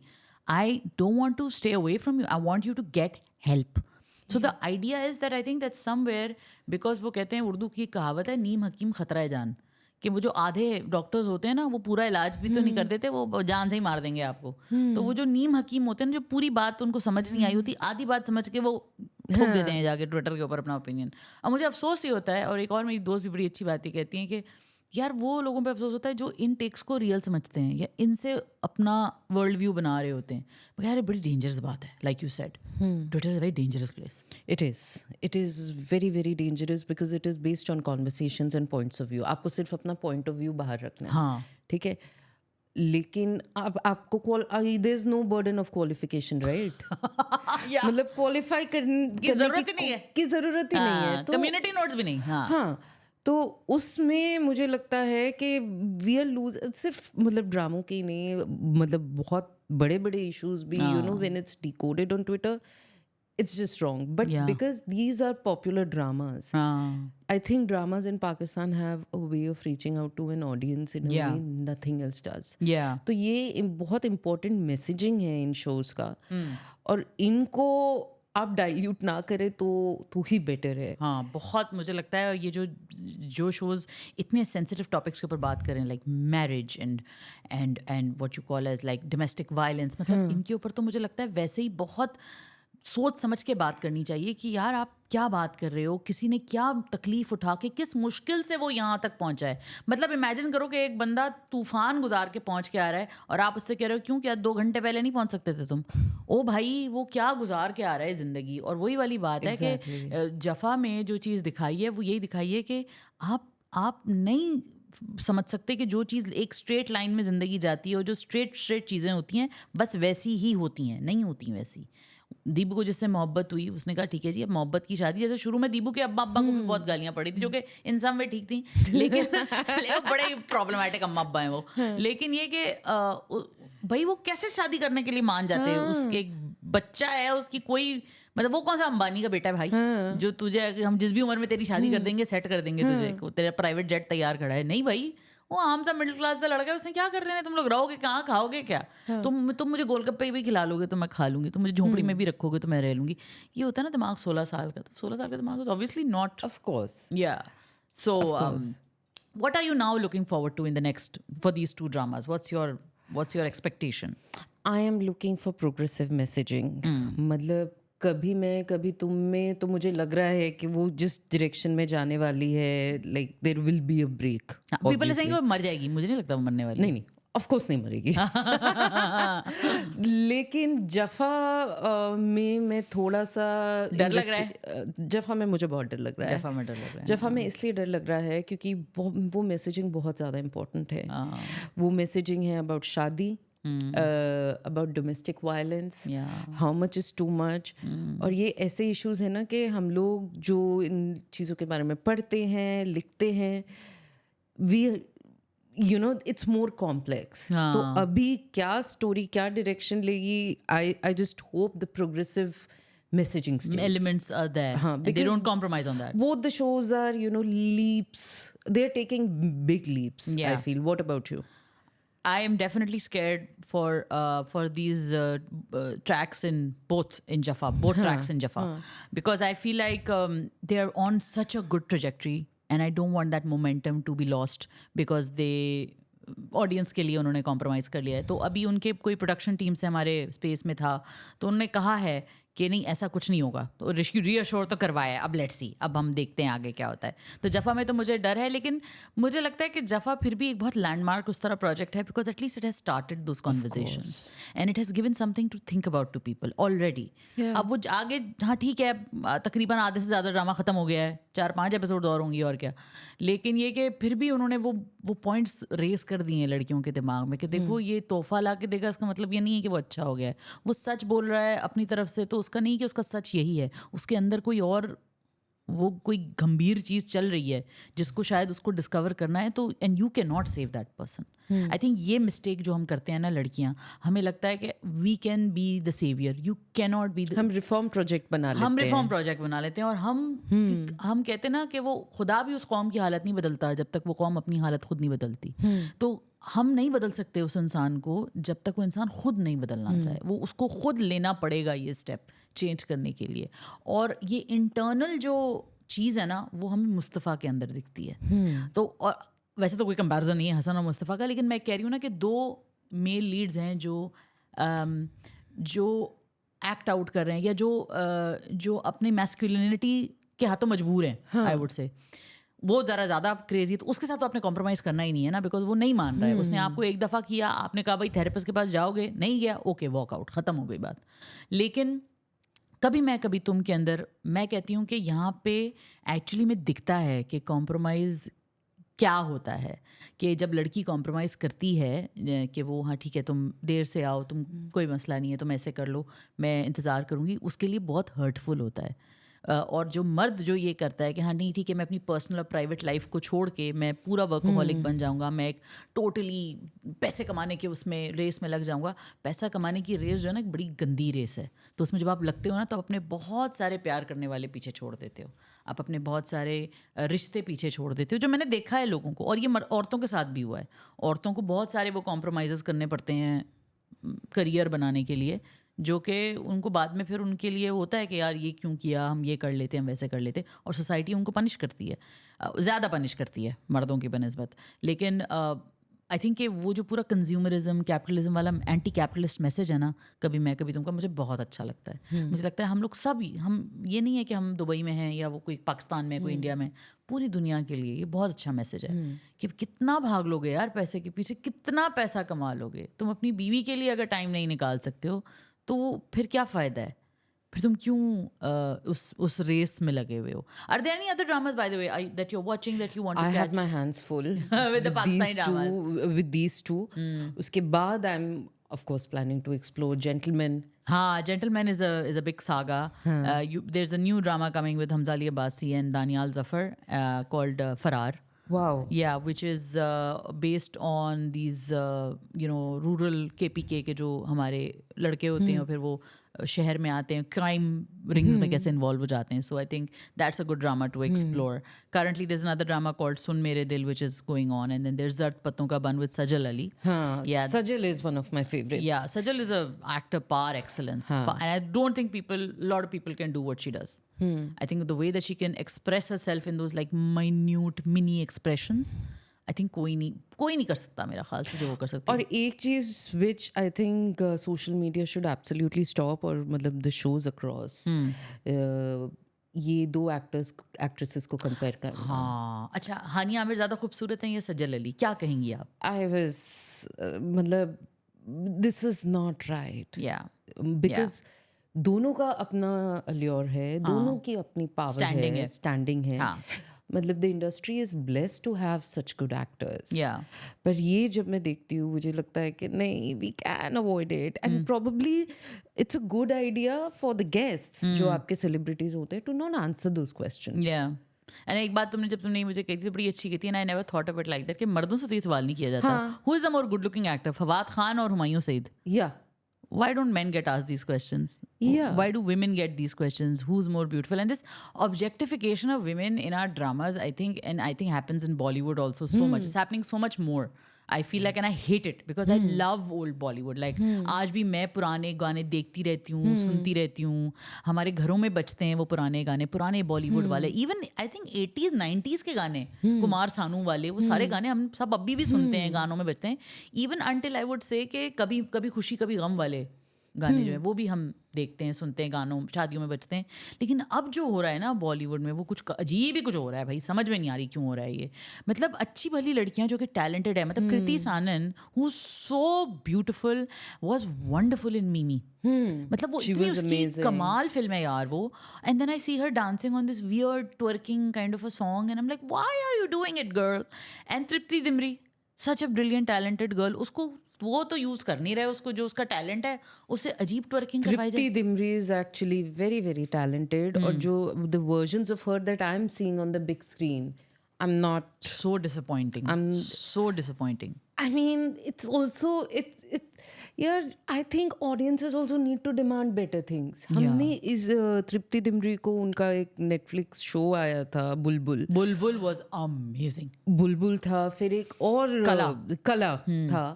I don't want to stay away from you. I want you to get help. So the idea is that I think that somewhere, because वो कहते हैं, उर्दू की कहावत है, नीम हकीम खतरा है जान, कि वो जो आधे डॉक्टर्स होते हैं ना, वो पूरा इलाज भी तो नहीं कर देते, वो जान से ही मार देंगे आपको. तो वो जो नीम हकीम होते हैं ना, जो पूरी बात उनको समझ नहीं आई होती, आधी बात समझ के वो ठोक देते हैं जाके ट्विटर के ऊपर अपना ओपिनियन. अब मुझे अफसोस ही होता है, और एक और मेरी दोस्त भी बड़ी अच्छी बात ही कहती हैं कि यार वो लोगों पे अफसोस होता है जो इन टेक्स को रियल समझते हैं या इनसे अपना वर्ल्ड व्यू बना रहे होते हैं. मगर यार ये बड़ी डेंजरस बात है. Like you said, Twitter is a very dangerous place. It is very very dangerous because it is based on conversations and points of view. आपको सिर्फ अपना पॉइंट ऑफ व्यू बाहर रखना है. हाँ. ठीक है. लेकिन आपको there is no burden of qualification, right? मतलब क्वालिफाई करने की जरूरत ही नहीं है. की जरूरत ही नहीं है. तो कम्युनिटी नोट्स भी नहीं. हाँ. तो उसमें मुझे लगता है कि वी आर लूज, सिर्फ मतलब ड्रामों के ही नहीं, मतलब बहुत बड़े बड़े इश्यूज भी, you know, when it's decoded on Twitter, it's just wrong. But because these are popular dramas, I think dramas in Pakistan have a way of reaching out to an audience in a way nothing else does. तो ये बहुत important messaging है इन shows का. और इनको आप dilute ना करें तो ही बेटर है. हाँ, बहुत मुझे लगता है ये जो शोज इतने सेंसिटिव टॉपिक्स के ऊपर बात करें, like marriage and what you call as like domestic violence, मतलब इनके ऊपर तो मुझे लगता है वैसे ही बहुत सोच समझ के बात करनी चाहिए कि यार आप क्या बात कर रहे हो, किसी ने क्या तकलीफ उठा के किस मुश्किल से वो यहाँ तक पहुँचा है. मतलब इमेजिन करो कि एक बंदा तूफान गुजार के पहुँच के आ रहा है और आप उससे कह रहे हो क्यों, क्या 2 घंटे पहले नहीं पहुँच सकते थे तुम? ओ भाई, वो क्या गुजार के आ रहा है ज़िंदगी. और वही वाली बात है कि जफ़ा में जो चीज़ दिखाई है वो यही दिखाई है कि आप नहीं समझ सकते कि जो चीज़ एक स्ट्रेट लाइन में ज़िंदगी जाती है और जो स्ट्रेट चीज़ें होती हैं बस वैसी ही होती हैं, नहीं होती वैसी. दीबू को जिससे मोहब्बत हुई उसने कहा ठीक है जी अब मोहब्बत की शादी. जैसे शुरू में दीबू के अब्बा को भी बहुत गालियाँ पड़ी थी, जो कि इन सब में ठीक थी, लेकिन बड़े प्रॉब्लमैटिक अम्मा अब्बा हैं वो. लेकिन ये कि भाई वो कैसे शादी करने के लिए मान जाते हैं? उसके बच्चा है, उसकी कोई मतलब वो कौन सा अंबानी का बेटा है भाई जो तुझे हम जिस भी उम्र में तेरी शादी कर देंगे, सेट कर देंगे तुझे, तेरा प्राइवेट जेट तैयार खड़ा है. नहीं भाई, वो आम सा मिडिल क्लास से लड़का है, उसने क्या कर रहे हैं? तुम लोग रहोगे कहाँ, खाओगे क्या? तुम मुझे गोलगप्पे भी खिला लोगे तो मैं खा लूंगी, तुम मुझे झोपड़ी में भी रखोगे तो मैं रह लूंगी. ये होता है ना दिमाग 16 साल का. तो 16 साल का दिमाग obviously not, of course. Yeah so what are you now looking forward to in the next for these 2 dramas? What's your What's your expectation? I am looking for progressive messaging. मतलब कभी तुम में तो मुझे लग रहा है कि वो जिस डायरेक्शन में जाने वाली है, like there will be a break. People are saying वो मर जाएगी. मुझे नहीं लगता वो मरने वाली. नहीं, ऑफ कोर्स नहीं मरेगी. लेकिन जफा में मैं थोड़ा सा डर लग रहा है. जफा में मुझे बहुत डर लग रहा है. जफा में डर लग रहा है. जफा में इसलिए डर लग रहा है क्योंकि वो मैसेजिंग बहुत ज़्यादा इम्पोर्टेंट है. वो मैसेजिंग है अबाउट शादी, about domestic violence, how much is too much. और ये ऐसे इश्यूज हैं ना कि हम लोग जो इन चीज़ों के बारे में पढ़ते हैं, लिखते हैं, it's more complex. तो अभी क्या स्टोरी, क्या डायरेक्शन लेगी, I just hope the progressive messaging stays. Elements are there. And they don't compromise on that. Both the shows are, leaps. They're taking big leaps, I feel. What about you? I am definitely scared for these tracks in Jaffa, both tracks in Jaffa, because I feel like they are on such a good trajectory, and I don't want that momentum to be lost because audience के लिए उन्होंने compromise कर लिया है. तो अभी उनके कोई प्रोडक्शन टीम से हमारे स्पेस में था, तो उन्होंने कहा है कि नहीं ऐसा कुछ नहीं होगा. तो रीअश्योर तो करवाया है. अब लेट्स सी, अब हम देखते हैं आगे क्या होता है. तो जफ़ा में तो मुझे डर है, लेकिन मुझे लगता है कि जफ़ा फिर भी एक बहुत लैंडमार्क उस तरह प्रोजेक्ट है, because at least it has started those conversations and it has given something to think about to people already. अब वो आगे, हाँ ठीक है, तकरीबन आधे से ज़्यादा ड्रामा ख़त्म हो गया है, 4-5 एपिसोड और होंगी और क्या. लेकिन ये कि फिर भी उन्होंने वो पॉइंट्स रेस कर दिए हैं लड़कियों के दिमाग में कि देखो ये तोहफा ला के देगा, इसका मतलब ये नहीं है कि वो अच्छा हो गया है. वो सच बोल रहा है अपनी तरफ से, तो उसका नहीं कि उसका सच यही है, उसके अंदर कोई और वो कोई गंभीर चीज़ चल रही है जिसको शायद उसको डिस्कवर करना है. तो and you can not save that person. I think ये मिस्टेक जो हम करते हैं ना लड़कियां, हमें लगता है कि we can be the saviour, you can not be. हम रिफॉर्म प्रोजेक्ट बना लेते हैं और हम कहते हैं ना कि वो खुदा भी उस कौम की हालत नहीं बदलता जब तक वो कौम अपनी हालत खुद नहीं बदलती. तो हम नहीं बदल सकते उस इंसान को जब तक वो इंसान खुद नहीं बदलना चाहे. वो उसको खुद लेना पड़ेगा ये स्टेप चेंज करने के लिए. और ये इंटरनल जो चीज़ है ना, वो हमें मुस्तफ़ा के अंदर दिखती है. तो और वैसे तो कोई कंपैरिजन नहीं है हसन और मुस्तफ़ा का, लेकिन मैं कह रही हूँ ना कि 2 मेल लीड्स हैं जो एक्ट आउट कर रहे हैं या जो अपने मैस्कुलिनिटी के हाथों मजबूर हैं. आई वुड से वो ज़्यादा क्रेजी, तो उसके साथ तो आपने कॉम्प्रोमाइज़ करना ही नहीं है ना, बिकॉज वो नहीं मान रहा है. उसने आपको एक दफ़ा किया, आपने कहा भाई थेरेपिस्ट के पास जाओगे, नहीं गया, ओके वॉकआउट, ख़त्म हो गई बात. लेकिन कभी तुम के अंदर मैं कहती हूँ कि यहाँ पे एक्चुअली में दिखता है कि कॉम्प्रोमाइज़ क्या होता है. कि जब लड़की कॉम्प्रोमाइज़ करती है कि वो हाँ ठीक है तुम देर से आओ, तुम कोई मसला नहीं है, तुम ऐसे कर लो, मैं इंतज़ार करूँगी, उसके लिए बहुत हर्टफुल होता है. और जो मर्द जो ये करता है कि हाँ नहीं ठीक है, मैं अपनी पर्सनल और प्राइवेट लाइफ को छोड़ के मैं पूरा वर्कहॉलिक बन जाऊंगा, मैं एक टोटली पैसे कमाने के उसमें रेस में लग जाऊंगा. पैसा कमाने की रेस जो है ना एक बड़ी गंदी रेस है. तो उसमें जब आप लगते हो ना, तो अपने बहुत सारे प्यार करने वाले पीछे छोड़ देते हो, आप अपने बहुत सारे रिश्ते पीछे छोड़ देते हो, जो मैंने देखा है लोगों को. और ये औरतों के साथ भी हुआ है. औरतों को बहुत सारे वो कॉम्प्रोमाइज़ करने पड़ते हैं करियर बनाने के लिए, जो कि उनको बाद में फिर उनके लिए होता है कि यार ये क्यों किया, हम ये कर लेते, हम वैसे कर लेते. और सोसाइटी उनको पनिश करती है, ज़्यादा पनिश करती है मर्दों की बनस्बत. लेकिन आई थिंक कि वो जो पूरा कंज्यूमरिज्म कैपिटलिज्म वाला एंटी कैपिटलिस्ट मैसेज है ना, कभी तुमका, मुझे बहुत अच्छा लगता है. मुझे लगता है हम लोग सब, हम ये नहीं है कि हम दुबई में हैं या वो कोई पाकिस्तान में, कोई इंडिया में, पूरी दुनिया के लिए ये बहुत अच्छा मैसेज है कि कितना भाग लोगे यार पैसे के पीछे, कितना पैसा कमा लोगे. तुम अपनी बीवी के लिए अगर टाइम नहीं निकाल सकते हो तो फिर क्या फ़ायदा है, फिर तुम क्यों उस रेस में लगे हुए हो. Are there any other dramas, by the way, that you're watching that you want to I catch? have my hands full with the Pakistani dramas. with these two. उसके बाद I'm of course planning to explore Gentlemen. हाँ, Gentlemen is a big saga. There's a new drama coming with Hamza Ali Abbasi and Daniel Zafar called Farar. Wow. Yeah, which is based on these rural KPK के जो हमारे लड़के होते हैं और फिर वो शहर में आते हैं, क्राइम रिंग्स में कैसे इन्वॉल्व हो जाते हैं. So I think that's a good drama to explore. Currently there is another drama called Sun Mere Dil which is going on, and then there is Zard Patton Ka Bunn with Sajal Ali. Yeah, Sajal is one of my favorites. Yeah, Sajal is a actor par excellence. And I don't think a lot of people can do what she does. I think the way that she can express herself in those like minute mini expressions, I think कोई नहीं कर सकता मेरा ख्याल से जो वो कर सकता और एक चीज़ which I think social media should absolutely stop, और मतलब द शोज अक्रॉस ये दो एक्ट्रेसेस को कंपेयर करना. हाँ. अच्छा, हानिया आमिर ज़्यादा खूबसूरत हैं या सज्जल अली, क्या कहेंगी आप? आई वाज मतलब दिस इज नॉट राइट, या बिकॉज दोनों का अपना अल्योर है, दोनों की अपनी पावर है, स्टैंडिंग है. मतलब the industry is blessed to have such good actors. पर ये जब मैं देखती हूँ मुझे लगता है कि नहीं, we can avoid it, and probably it's a good idea for the guests जो आपके सेलिब्रिटीज होते हैं to not answer those questions. And एक बात तुमने मुझे कही थी बड़ी अच्छी कही थी, and I never thought of it like that कि मर्दों से तो ये सवाल नहीं किया जाता, who is the more good looking actor, Fawad Khan और हुमायूं सईद? या why don't men get asked these questions? Why do women get these questions? Who's more beautiful? And this objectification of women in our dramas, I think happens in Bollywood also so much. It's happening so much more. I feel like, and I hate it because I love old Bollywood. Like आज भी मैं पुराने गाने देखती रहती हूँ, सुनती रहती हूँ. हमारे घरों में बजते हैं वो पुराने गाने, पुराने बॉलीवुड वाले. Even I think 80s 90s के गाने, कुमार सानू वाले, वो सारे गाने हम सब अभी भी सुनते हैं, गानों में बजते हैं. Even until I would say कि कभी कभी खुशी कभी गम वाले गाने जो है वो भी हम देखते हैं, सुनते हैं, गानों शादियों में बजते हैं. लेकिन अब जो हो रहा है ना बॉलीवुड में, वो कुछ अजीब ही कुछ हो रहा है भाई, समझ में नहीं आ रही क्यों हो रहा है ये. मतलब अच्छी भली लड़कियां जो कि टैलेंटेड है, मतलब Kriti Sanon who so beautiful was wonderful in Mimi. मतलब वो इतनी उसकी कमाल फिल्म है यार वो. And then I see her dancing on this weird twerking kind of a song, and I am like why are you doing it girl. And Tripti Dimri, such a brilliant talented girl, उसको वो तो use कर नहीं रहे, उसको जो उसका talent है उसे अजीब ट्वर्किंग करवाई जाए. Tripti Dimri is actually very very talented, और जो the versions of her that I am seeing on the big screen, I am not. So disappointing. So disappointing. I mean, it's also yeah, I think audiences also need to demand better things. हमने इस तृप्ति दिमरी को, उनका एक Netflix show आया था बुलबुल was amazing. बुलबुल था, फिर एक और कला था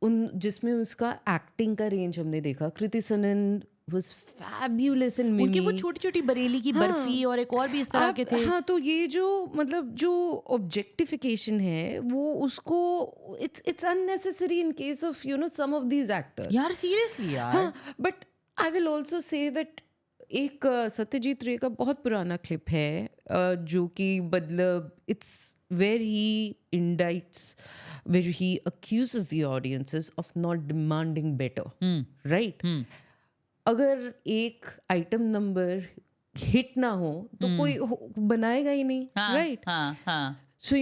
उन, जिसमें उसका एक्टिंग का रेंज हमने देखा. कृति सनन was fabulous in Mimi. उनकी वो छोटी-छोटी बरेली की बर्फी और एक और भी इस तरह के थे. हाँ, तो ये जो मतलब जो ऑब्जेक्टिफिकेशन है वो उसको it's unnecessary in case of some of these actors. यार सीरियसली यार. हाँ, but I will also say that एक सत्यजीत रे का बहुत पुराना क्लिप है जो कि मतलब it's where he indicts, where he accuses the audiences of not demanding better, right? अगर एक आइटम नंबर हिट ना हो तो कोई बनाएगा ही नहीं, right? So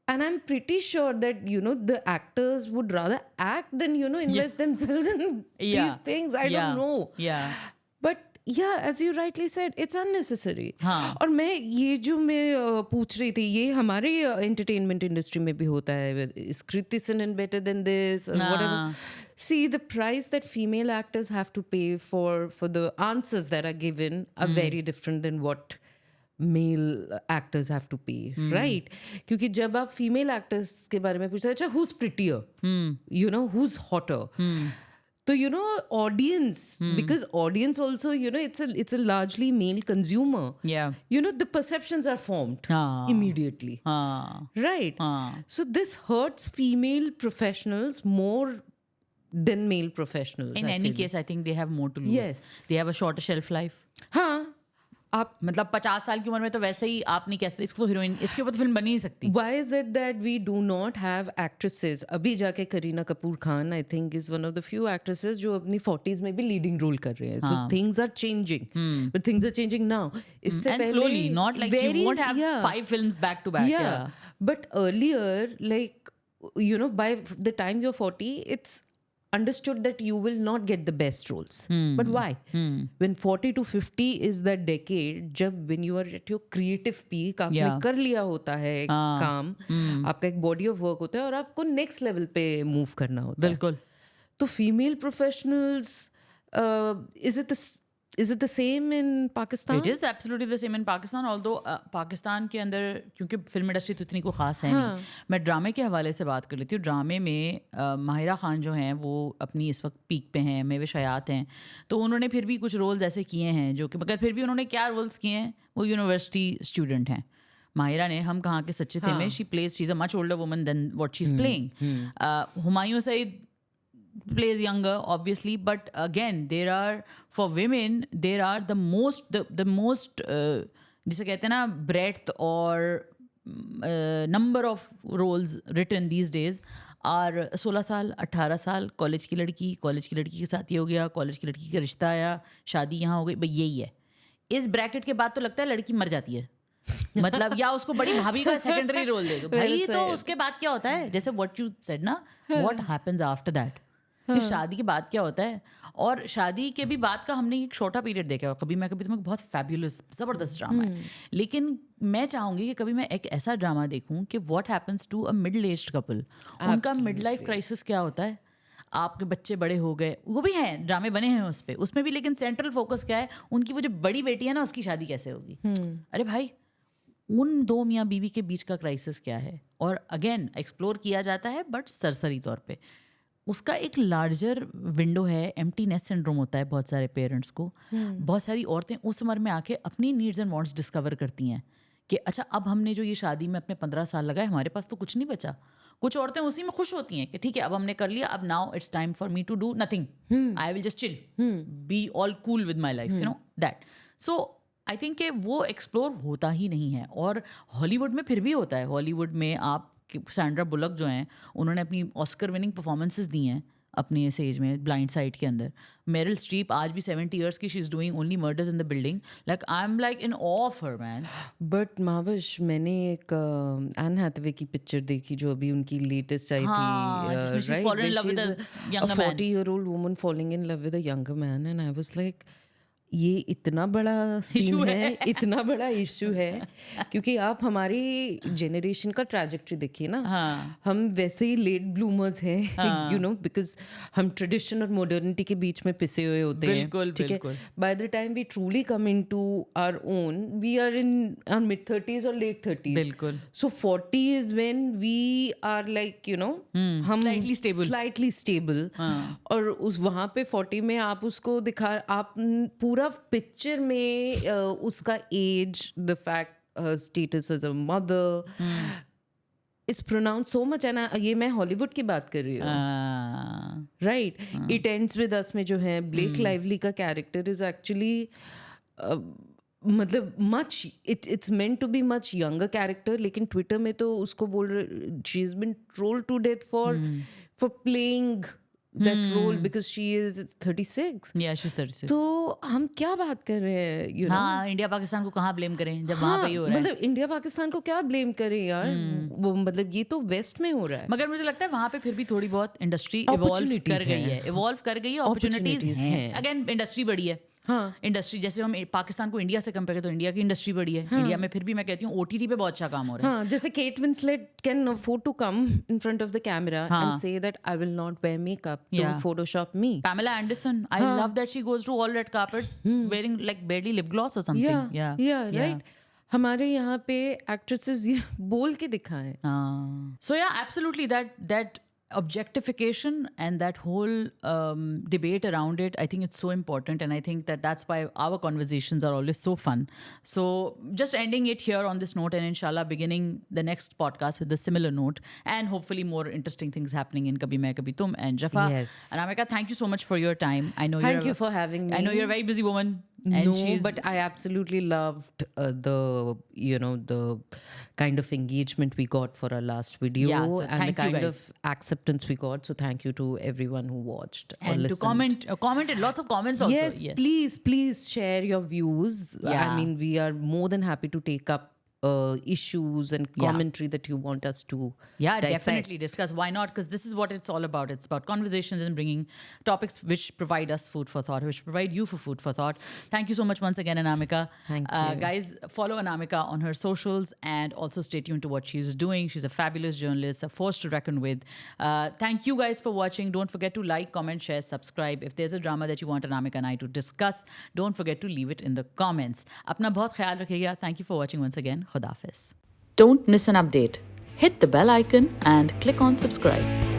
and I'm pretty sure that the actors would rather act than invest themselves in these things. I don't know. But yeah, as you rightly said, it's unnecessary. और मैं ये जो मैं पूछ रही थी, ये हमारे एंटरटेनमेंट इंडस्ट्री में भी होता है. Is Kriti Sanon better than this or whatever? See, the price that female actors have to pay for the answers that are given are very different than what male actors have to pay, right? क्योंकि जब आप female actors के बारे में पूछते हैं, अच्छा who's prettier, who's hotter, तो audience, because audience also it's a largely male consumer, the perceptions are formed immediately, right? So this hurts female professionals more than male professionals. In any case, I think they have more to lose. Yes, they have a shorter shelf life. हाँ, आप मतलब 50 साल की उम्र में तो वैसे ही आप नहीं कह सकते इसको तो हीरोइन, इसके ऊपर तो फिल्म बनी नहीं सकती. Why is it that we do not have actresses? अभी जाके Kareena Kapoor Khan I think is one of the few actresses जो अपनी 40s में भी लीडिंग रोल कर रहे हैं. So things are changing, but things are changing now. इससे and slowly, not like you won't have 5 films back to back. Yeah, but earlier, like by the time you're 40, it's understood that you will not get the best roles. But why? When 40 to 50 is that decade, जब when you are at your creative peak, आपने कर लिया होता है काम, आपका एक body of work होता है और आपको next level पे move करना होता है. बिल्कुल. तो female professionals, is it the same in Pakistan? It is absolutely the same in Pakistan, although Pakistan के अंदर क्योंकि फिल्म इंडस्ट्री तो इतनी कोई ख़ास है नहीं. मैं ड्रामे के हवाले से बात कर लेती हूँ. ड्रामे में माहिरा खान जो हैं वो अपनी इस वक्त पीक पे हैं, मेविश हयात हैं, तो उन्होंने फिर भी कुछ रोल्स ऐसे किए हैं जो कि, मगर फिर भी उन्होंने क्या रोल्स किए हैं, वो यूनिवर्सिटी स्टूडेंट हैं. माहिरा ने हम कहाँ के सच्चे थे में she plays she is a much older woman than what she is playing. Humayun Saeed plays younger obviously, but again there are, for women there are the most जिसे कहते हैं ना breadth or number of roles written these days are 16 साल 18 साल, college की लड़की के साथ ये हो गया, कॉलेज की लड़की का रिश्ता आया, शादी यहाँ हो गई, भाई यही है. इस ब्रैकेट के बाद तो लगता है लड़की मर जाती है. मतलब या उसको बड़ी भाभी का सेकेंडरी रोल दे दो भाई. तो उसके बाद क्या होता है, जैसे व्हाट यू सेड ना, व्हाट हैपेंस आफ्टर दैट, कि शादी के बाद क्या होता है. और शादी के भी बाद का हमने एक छोटा पीरियड देखा, कभी मैं कभी तुम्हें बहुत फैबुलस ज़बरदस्त ड्रामा है, लेकिन मैं चाहूँगी कि कभी मैं एक ऐसा ड्रामा देखूँ कि what happens to a middle aged couple. उनका मिड लाइफ क्राइसिस क्या होता है, आपके बच्चे बड़े हो गए, वो भी हैं ड्रामे बने हैं उस पर, उसमें भी, लेकिन सेंट्रल फोकस क्या है, उनकी वो जो बड़ी बेटी है ना उसकी शादी कैसे होगी. अरे भाई, उन दो मियाँ बीवी के बीच का क्राइसिस क्या है, और अगेन एक्सप्लोर किया जाता है बट सरसरी तौर पे. उसका एक लार्जर विंडो है, एम्प्टी नेस्ट सिंड्रोम होता है बहुत सारे पेरेंट्स को. बहुत सारी औरतें उस उम्र में आके अपनी नीड्स एंड वांट्स डिस्कवर करती हैं कि अच्छा अब हमने जो ये शादी में अपने 15 साल लगाए, हमारे पास तो कुछ नहीं बचा. कुछ औरतें उसी में खुश होती हैं कि ठीक है अब हमने कर लिया, अब now it's time for me to do nothing, I will just chill, be all cool with my life, you know that. So I think कि वो एक्सप्लोर होता ही नहीं है. और हॉलीवुड में फिर भी होता है. हॉलीवुड में आप सैंड्रा बुलक जो हैं, उन्होंने अपनी ऑस्कर विनिंग परफॉर्मेंसेस दी हैं अपने इस एज में, ब्लाइंड साइड के अंदर. मेरिल स्ट्रीप आज भी 70 ईयर्स की, she is doing only murders in the building. Like I am like in awe of her man. But Mawish, मैंने एक एन हैथवे की पिक्चर देखी जो अभी उनकी लेटेस्ट आई थी, she's fallen in love with a younger man. 40-year-old woman falling in love with a younger man, and I was like, ये इतना बड़ा सीन है, इतना बड़ा इशू है. क्योंकि आप हमारी जेनरेशन का ट्रैजेक्टरी देखिए ना, हम वैसे ही लेट ब्लूमर्स हैं, यू नो, बिकॉज हम ट्रेडिशन और मॉडर्निटी के बीच में पिसे हुए होते हैं. ठीक है, by the time we truly come into our own, we are in our mid 30s और लेट 30s. बिल्कुल. So 40 is when we are like, you know, हम स्लाइटली स्टेबल. और उस वहाँ पे 40 में आप उसको दिखा, आप पूरा पिक्चर में उसका age, the fact status as a mother is pronounce so much. है ना, ये मैं हॉलीवुड की बात कर रही हूँ, right. It ends with us में जो है ब्लेक लाइवली का कैरेक्टर इज एक्चुअली मतलब much, it's meant to be much younger character, लेकिन ट्विटर में तो उसको बोल रहे, she is been trolled to death for playing that role because she is 36. Yeah, she's 36. तो हम क्या बात कर रहे हैं, you know? हाँ, इंडिया पाकिस्तान को कहाँ ब्लेम करें जब वहाँ पे ही हो रहा है. मतलब इंडिया पाकिस्तान को क्या ब्लेम करें यार, वो मतलब ये तो वेस्ट में हो रहा है. मगर मुझे लगता है वहाँ पे फिर भी थोड़ी बहुत इंडस्ट्री इवॉल्व कर गई है, अपॉर्चुनिटीज हैं. अगेन इंडस्ट्री बड़ी है. हाँ, इंडस्ट्री जैसे हम पाकिस्तान को इंडिया से कंपेयर करें तो इंडिया की इंडस्ट्री बड़ी है. इंडिया में फिर भी मैं कहती हूँ OTT पे बहुत अच्छा काम हो रहा है. हाँ, जैसे Kate Winslet can afford to come in front of the camera and say that I will not wear makeup, don't photoshop me. Pamela Anderson, I love that she goes to all red carpets wearing like barely lip gloss or something. Yeah, right. हमारे यहाँ पे actresses बोल के दिखाएं. So yeah, absolutely that objectification and that whole debate around it, I think it's so important, and I think that's why our conversations are always so fun. So just ending it here on this note, and inshallah beginning the next podcast with a similar note, and hopefully more interesting things happening in Kabhi Main Kabhi Tum. And Jafa, yes, Anamika, thank you so much for your time. I know thank you for having me. I know you're a very busy woman. No, but I absolutely loved the, you know, the kind of engagement we got for our last video, so and the kind of acceptance we got. So thank you to everyone who watched or and listened. to commented lots of comments also. Yes, please share your views. I mean, we are more than happy to take up issues and commentary that you want us to dissect. Definitely discuss. Why not? Because this is what it's all about. It's about conversations and bringing topics which provide us food for thought, which provide you for food for thought. Thank you so much once again, Anamika. Thank you. Guys, follow Anamika on her socials and also stay tuned to what she's doing. She's a fabulous journalist, a force to reckon with. Thank you guys for watching. Don't forget to like, comment, share, subscribe. If there's a drama that you want Anamika and I to discuss, don't forget to leave it in the comments. Apna bahut khayal rakhiyega. Thank you for watching once again. Khuda Hafiz. Don't miss an update. Hit the bell icon and click on subscribe.